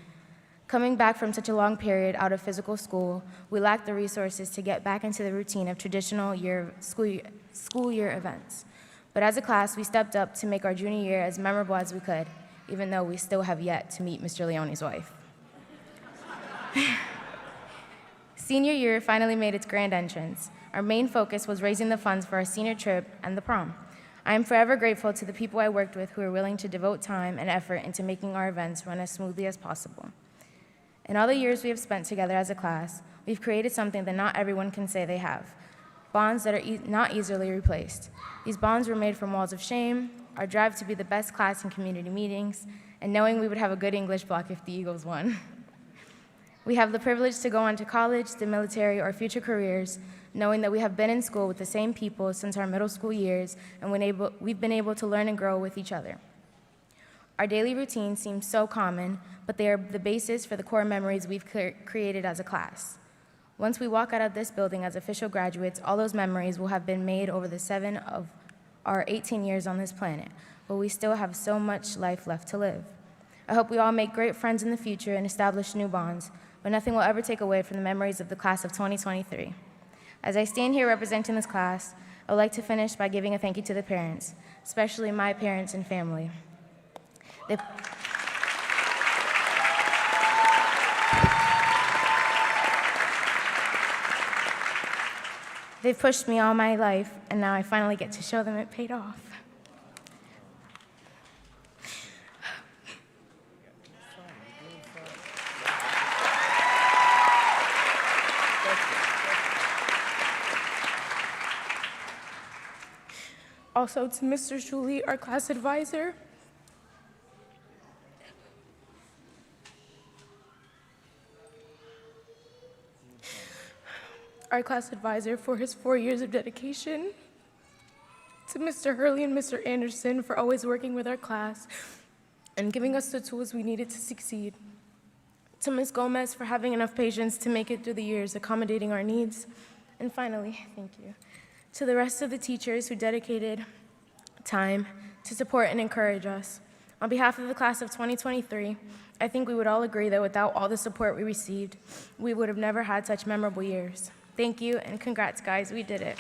Coming back from such a long period out of physical school, we lacked the resources to get back into the routine of traditional school year events. But as a class, we stepped up to make our junior year as memorable as we could, even though we still have yet to meet Mr. Leone's wife. Senior year finally made its grand entrance. Our main focus was raising the funds for our senior trip and the prom. I am forever grateful to the people I worked with who were willing to devote time and effort into making our events run as smoothly as possible. In all the years we have spent together as a class, we've created something that not everyone can say they have, bonds that are not easily replaced. These bonds were made from walls of shame, our drive to be the best class in community meetings, and knowing we would have a good English block if the Eagles won. We have the privilege to go on to college, the military, or future careers, knowing that we have been in school with the same people since our middle school years, and we've been able to learn and grow with each other. Our daily routines seem so common, but they are the basis for the core memories we've created as a class. Once we walk out of this building as official graduates, all those memories will have been made over the 7 of our 18 years on this planet, but we still have so much life left to live. I hope we all make great friends in the future and establish new bonds, but nothing will ever take away from the memories of the class of 2023. As I stand here representing this class, I would like to finish by giving a thank you to the parents, especially my parents and family. They've pushed me all my life, and now I finally get to show them it paid off. Also to Mr. Shuley, our class advisor. Our class advisor for his 4 years of dedication. To Mr. Hurley and Mr. Anderson for always working with our class and giving us the tools we needed to succeed. To Ms. Gomez for having enough patience to make it through the years, accommodating our needs. And finally, thank you, to the rest of the teachers who dedicated time to support and encourage us. On behalf of the class of 2023, I think we would all agree that without all the support we received, we would have never had such memorable years. Thank you, and congrats, guys, we did it.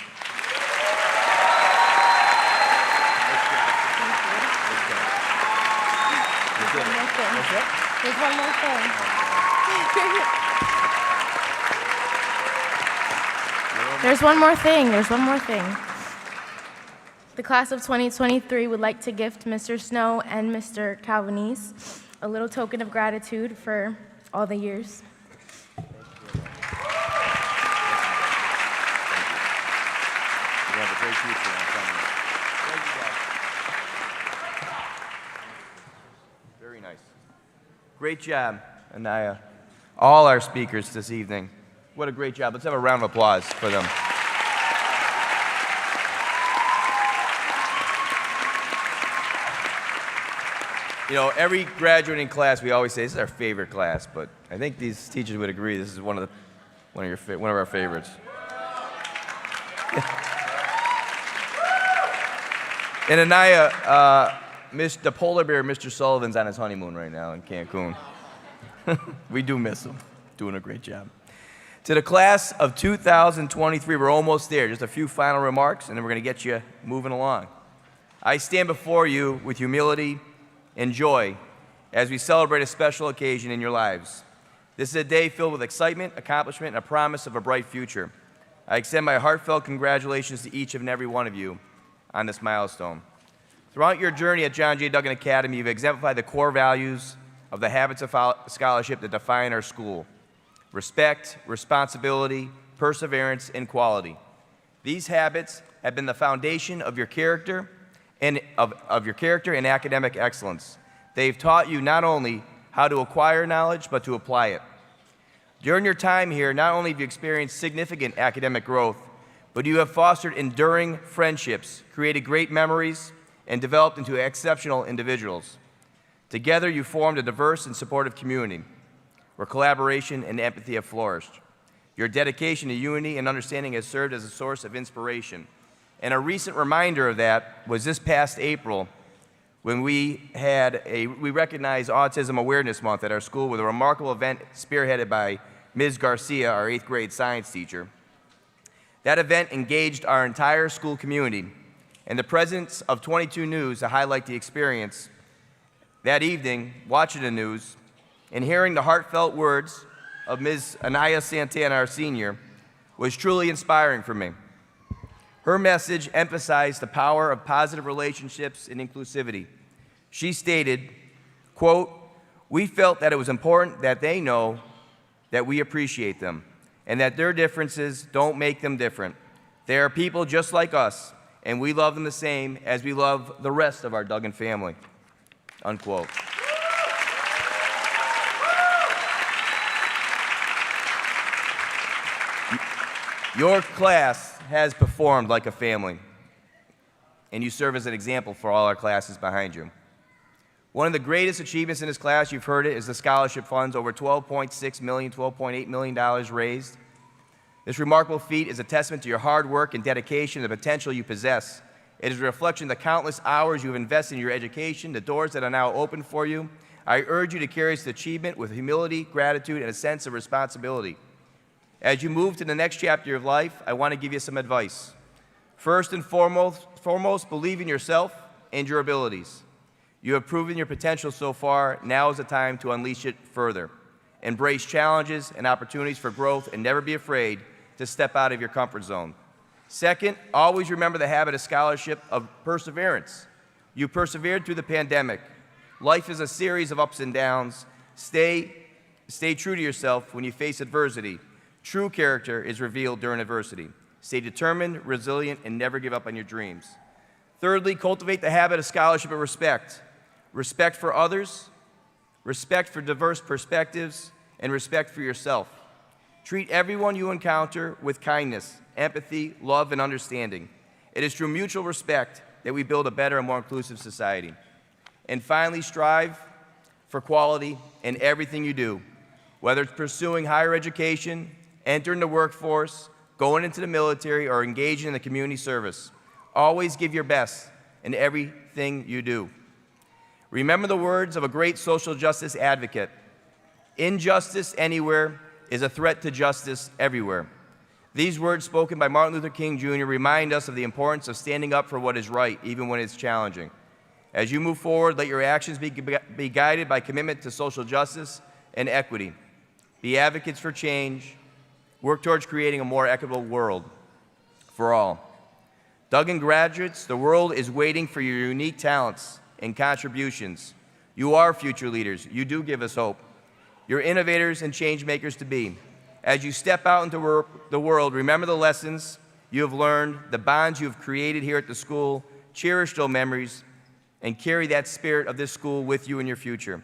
There's one more thing. There's one more thing. The class of 2023 would like to gift Mr. Snow and Mr. Calvanese a little token of gratitude for all the years. Very nice. Great job, Anaya. All our speakers this evening. What a great job. Let's have a round of applause for them. You know, every graduating class, we always say this is our favorite class, but I think these teachers would agree this is one of our favorites. And Anaya, the polar bear, Mr. Sullivan's on his honeymoon right now in Cancun. We do miss him. Doing a great job. To the class of 2023, we're almost there. Just a few final remarks, and then we're going to get you moving along. I stand before you with humility and joy as we celebrate a special occasion in your lives. This is a day filled with excitement, accomplishment, and a promise of a bright future. I extend my heartfelt congratulations to each and every one of you on this milestone. Throughout your journey at John J. Duggan Academy, you've exemplified the core values of the habits of scholarship that define our school: respect, responsibility, perseverance, and quality. These habits have been the foundation of your character and of your character and academic excellence. They've taught you not only how to acquire knowledge, but to apply it. During your time here, not only have you experienced significant academic growth, but you have fostered enduring friendships, created great memories, and developed into exceptional individuals. Together, you formed a diverse and supportive community where collaboration and empathy have flourished. Your dedication to unity and understanding has served as a source of inspiration. And a recent reminder of that was this past April when we recognized Autism Awareness Month at our school with a remarkable event spearheaded by Ms. Garcia, our 8th grade science teacher. That event engaged our entire school community, and the presence of 22 News to highlight the experience. That evening, watching the news and hearing the heartfelt words of Ms. Anaya Santana, our senior, was truly inspiring for me. Her message emphasized the power of positive relationships and inclusivity. She stated, quote, "We felt that it was important that they know that we appreciate them and that their differences don't make them different. They are people just like us, and we love them the same as we love the rest of our Duggan family," unquote. Your class has performed like a family, and you serve as an example for all our classes behind you. One of the greatest achievements in this class, you've heard it, is the scholarship funds, over $12.6 million, $12.8 million raised. This remarkable feat is a testament to your hard work and dedication and the potential you possess. It is a reflection of the countless hours you have invested in your education, the doors that are now open for you. I urge you to carry this achievement with humility, gratitude, and a sense of responsibility. As you move to the next chapter of life, I want to give you some advice. First and foremost, believe in yourself and your abilities. You have proven your potential so far. Now is the time to unleash it further. Embrace challenges and opportunities for growth and never be afraid to step out of your comfort zone. Second, always remember the habit of scholarship of perseverance. You persevered through the pandemic. Life is a series of ups and downs. Stay true to yourself when you face adversity. True character is revealed during adversity. Stay determined, resilient, and never give up on your dreams. Thirdly, cultivate the habit of scholarship and respect. Respect for others, respect for diverse perspectives, and respect for yourself. Treat everyone you encounter with kindness, empathy, love, and understanding. It is through mutual respect that we build a better and more inclusive society. And finally, strive for quality in everything you do, whether it's pursuing higher education, entering the workforce, going into the military, or engaging in the community service. Always give your best in everything you do. Remember the words of a great social justice advocate: "Injustice anywhere is a threat to justice everywhere." These words, spoken by Martin Luther King Jr., remind us of the importance of standing up for what is right, even when it's challenging. As you move forward, let your actions be guided by commitment to social justice and equity. Be advocates for change. Work towards creating a more equitable world for all. Duggan graduates, the world is waiting for your unique talents and contributions. You are future leaders. You do give us hope. You're innovators and change makers to be. As you step out into the world, remember the lessons you have learned, the bonds you have created here at the school. Cherish those memories and carry that spirit of this school with you in your future.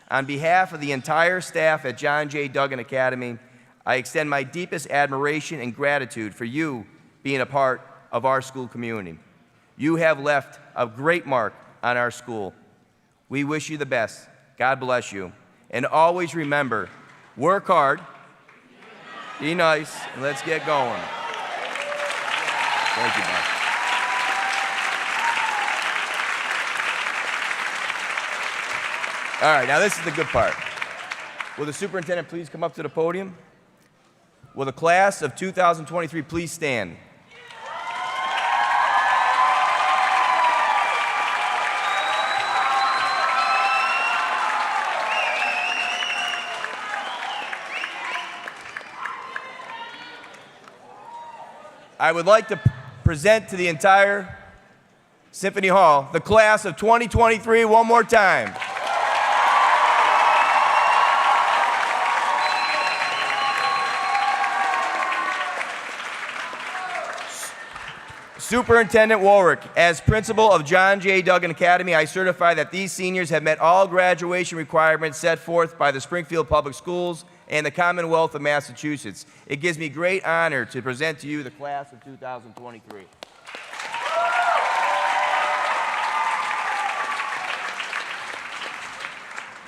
On behalf of the entire staff at John J. Duggan Academy, I extend my deepest admiration and gratitude for you being a part of our school community. You have left a great mark on our school. We wish you the best. God bless you. And always remember, work hard, be nice, and let's get going. Thank you, Bob. All right, now this is the good part. Will the superintendent please come up to the podium? Will the class of 2023 please stand? I would like to present to the entire Symphony Hall the class of 2023 one more time. Superintendent Warwick, as principal of John J. Duggan Academy, I certify that these seniors have met all graduation requirements set forth by the Springfield Public Schools and the Commonwealth of Massachusetts. It gives me great honor to present to you the class of 2023.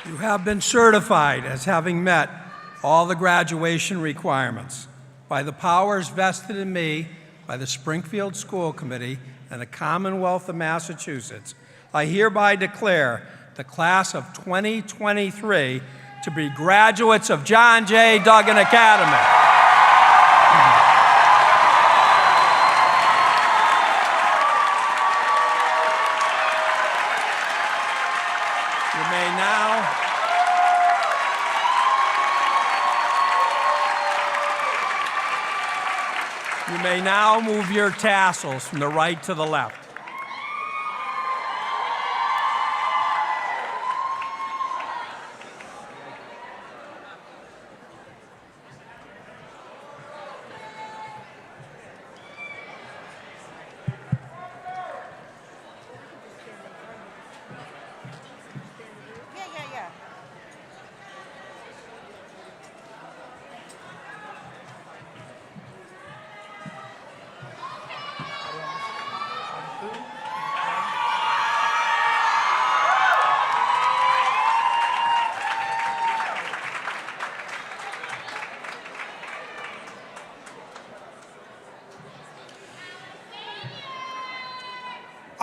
You have been certified as having met all the graduation requirements. By the powers vested in me by the Springfield School Committee and the Commonwealth of Massachusetts, I hereby declare the class of 2023 to be graduates of John J. Duggan Academy. You may now move your tassels from the right to the left.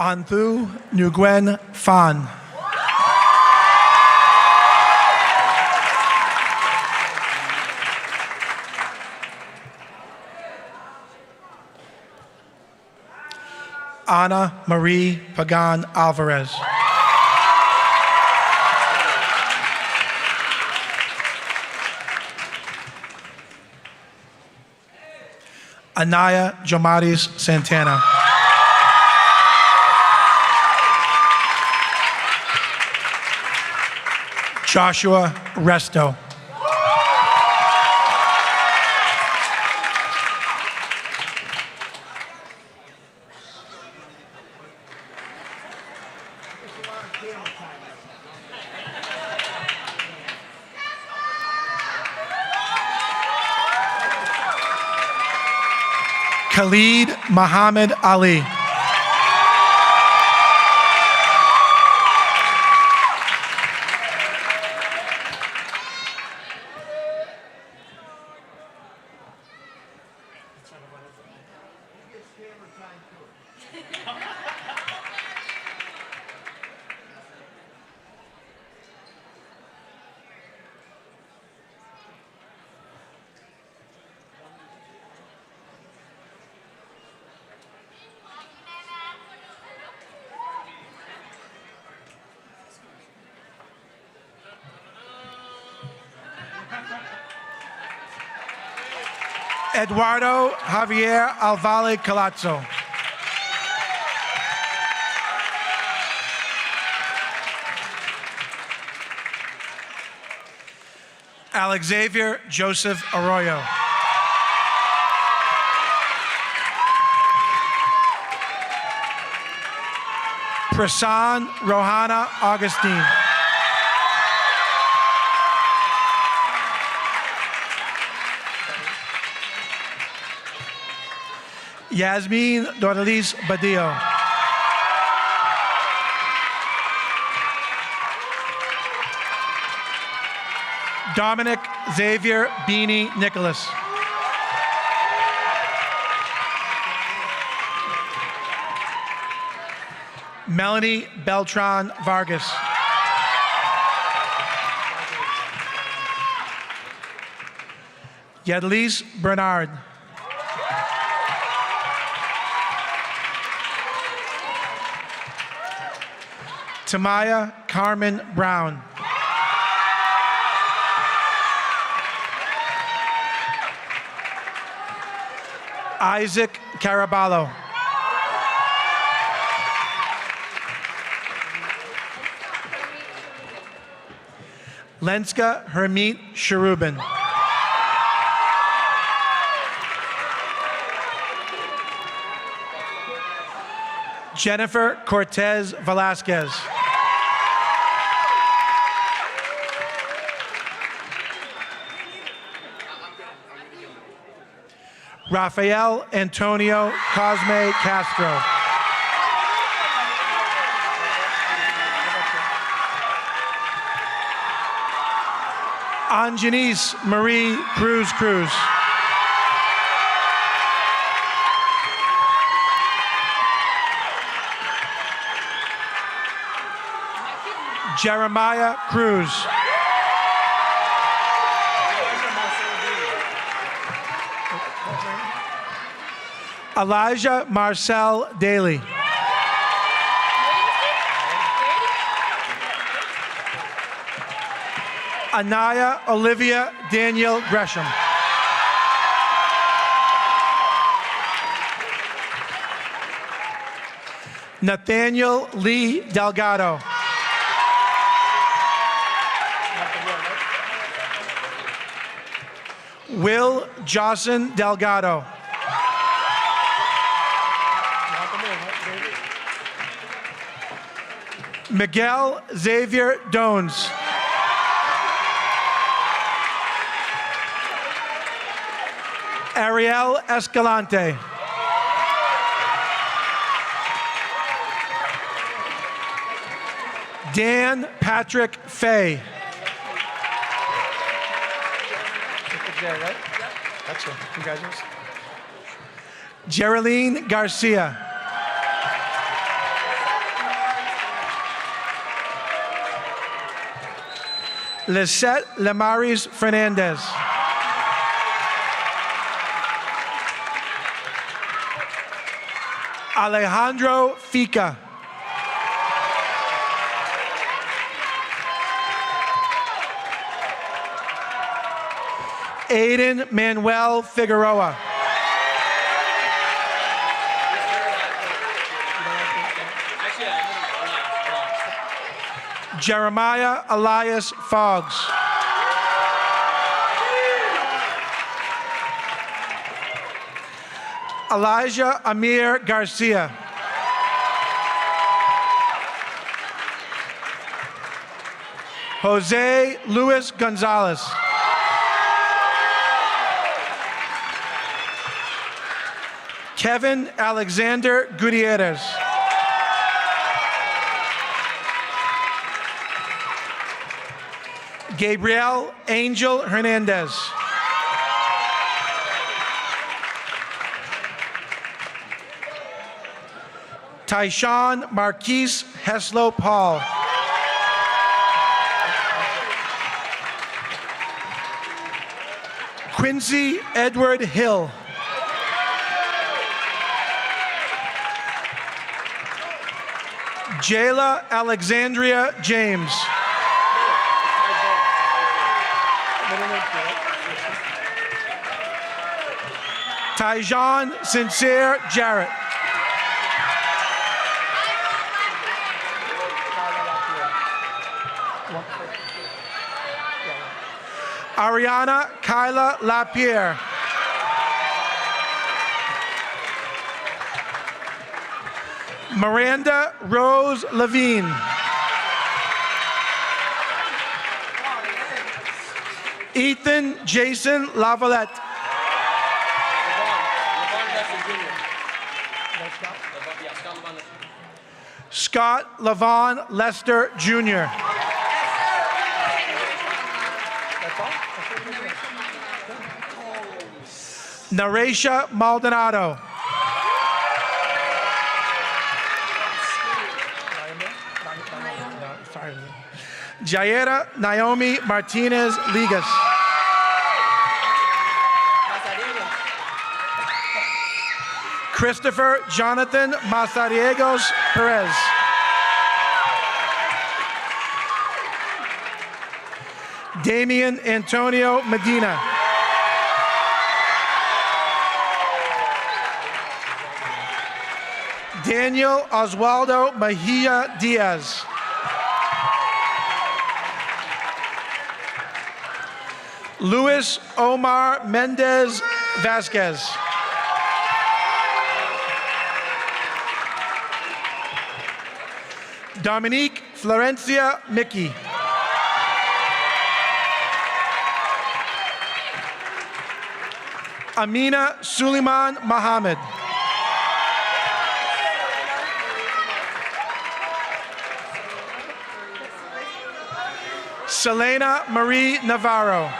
Anthu Nguyen Phan. Ana Marie Pagan Alvarez. Anaya Jomaris Santana. Joshua Resto. Khalid Muhammad Ali. Eduardo Javier Alvale Calazzo. Alexavier Joseph Arroyo. Prasan Rohana Augustine. Yasmin Doralice Badillo. Dominic Xavier Beanie Nicholas. Melanie Beltran Vargas. Yadlise Bernard. Tamaya Carmen Brown. Isaac Caraballo. Lenska Hermit Cherubin. Jennifer Cortez Velasquez. Rafael Antonio Cosme Castro. Anjanice Marie Cruz Cruz. Jeremiah Cruz. Elijah Marcel Daly. Anaya Olivia Daniel Gresham. Nathaniel Lee Delgado. Will Jocelyn Delgado. Miguel Xavier Dones. Ariel Escalante. Dan Patrick Fay. Excellent. Congratulations. Geraldine Garcia. Lisette Lamaris Fernandez. Alejandro Fica. Aiden Manuel Figueroa. Jeremiah Elias Foggs. Elijah Amir Garcia. Jose Luis Gonzalez. Kevin Alexander Gutierrez. Gabriel Angel Hernandez. Tyshawn Marquise Heslop Hall. Quincy Edward Hill. Jayla Alexandria James. Tyjon Sincere Jarrett. Ariana Kyla Lapierre. Miranda Rose Levine. Ethan Jason Lavalette. Scott Levon Lester Jr. Naresha Maldonado. Jaira Naomi Martinez Ligas. Christopher Jonathan Mazariegos Perez. Damian Antonio Medina. Daniel Oswaldo Mejia Diaz. Luis Omar Mendez Vasquez. Dominique Florencia Mickey. Amina Suleiman Mohammed. Selena Marie Navarro.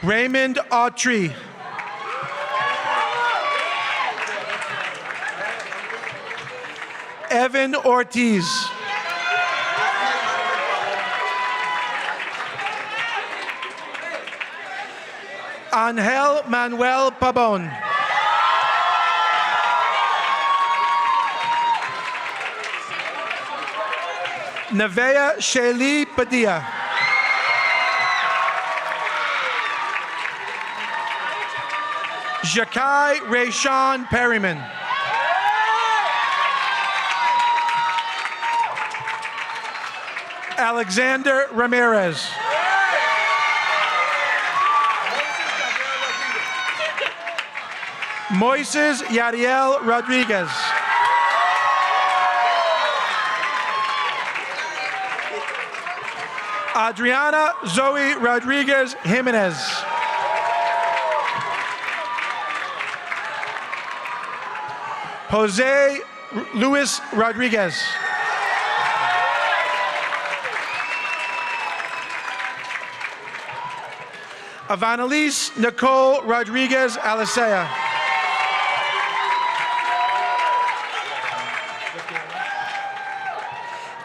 Raymond Autry. Evan Ortiz. Angel Manuel Pabon. Nevea Shaylee Padilla. Jakai Rayshawn Perryman. Alexander Ramirez. Moises Yadiel Rodriguez. Adriana Zoe Rodriguez Jimenez. Jose Luis Rodriguez. Avanalise Nicole Rodriguez Alicea.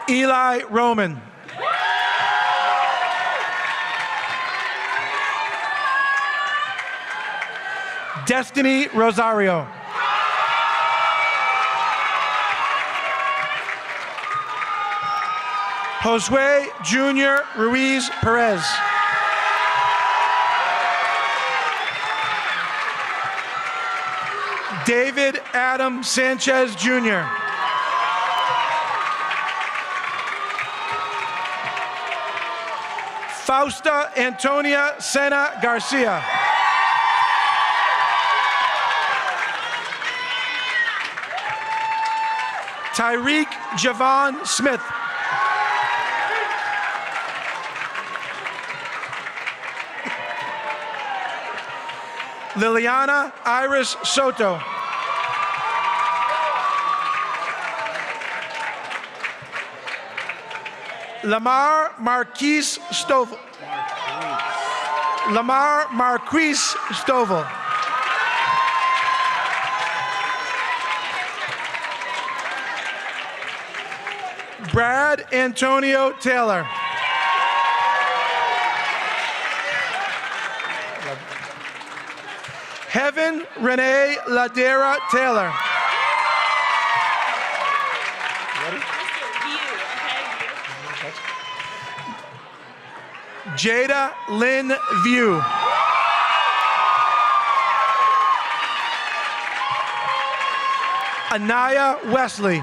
Eli Roman. Destiny Rosario. Josue Jr. Ruiz Perez. David Adam Sanchez Jr. Fausta Antonia Sena Garcia. Tyreek Javon Smith. Liliana Iris Soto. Lamar Marquise Stovall. Lamar Marquise Stovall. Brad Antonio Taylor. Heaven Renee Ladera Taylor. Jada Lynn View. Anaya Wesley.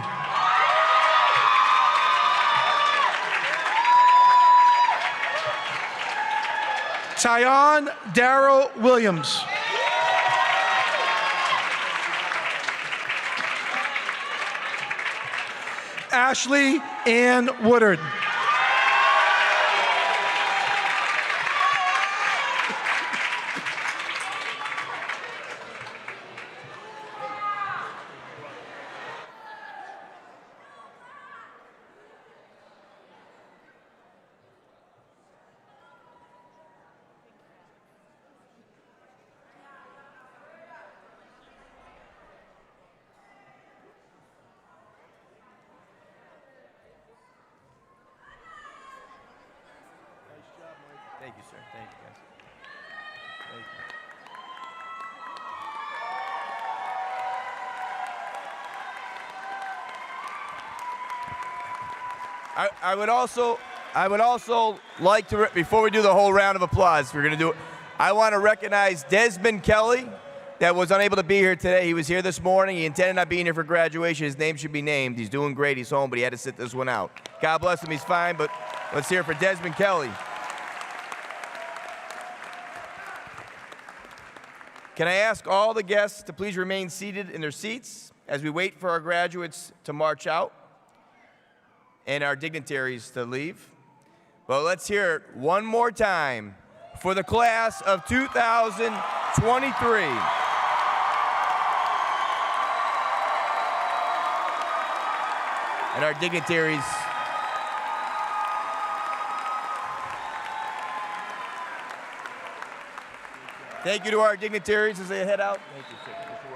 Tyon Darrell Williams. Ashley Ann Woodard. Thank you, sir. Thank you, guys. Thank you. I would also like to, before we do the whole round of applause, we're going to do it, I want to recognize Desmond Kelly, that was unable to be here today. He was here this morning. He intended not being here for graduation. His name should be named. He's doing great. He's home, but he had to sit this one out. God bless him. He's fine, but let's hear it for Desmond Kelly. Can I ask all the guests to please remain seated in their seats as we wait for our graduates to march out and our dignitaries to leave? Well, let's hear it one more time for the class of 2023. And our dignitaries. Thank you to our dignitaries as they head out. Thank you, sir. Thank you so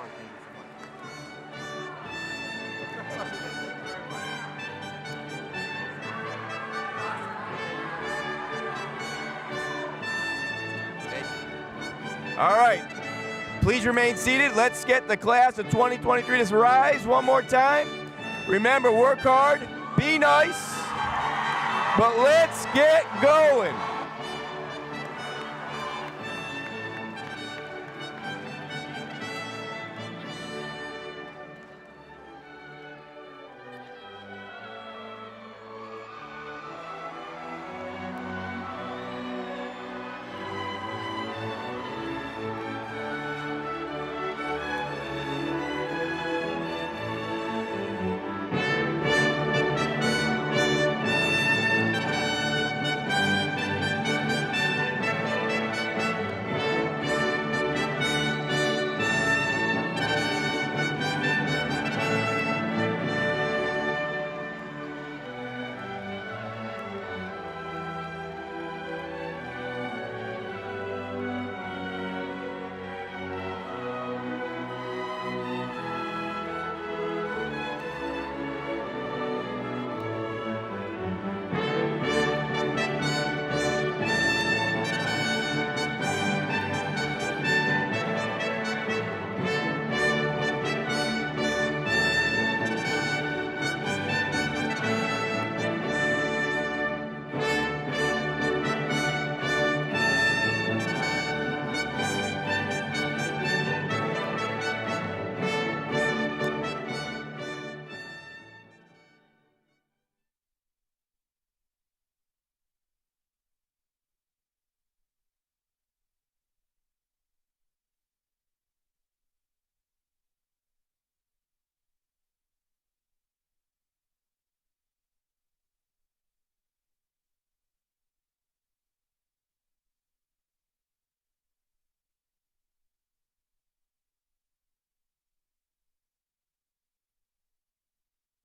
much. All right. Please remain seated. Let's get the class of 2023 to rise one more time. Remember, work hard, be nice, but let's get going.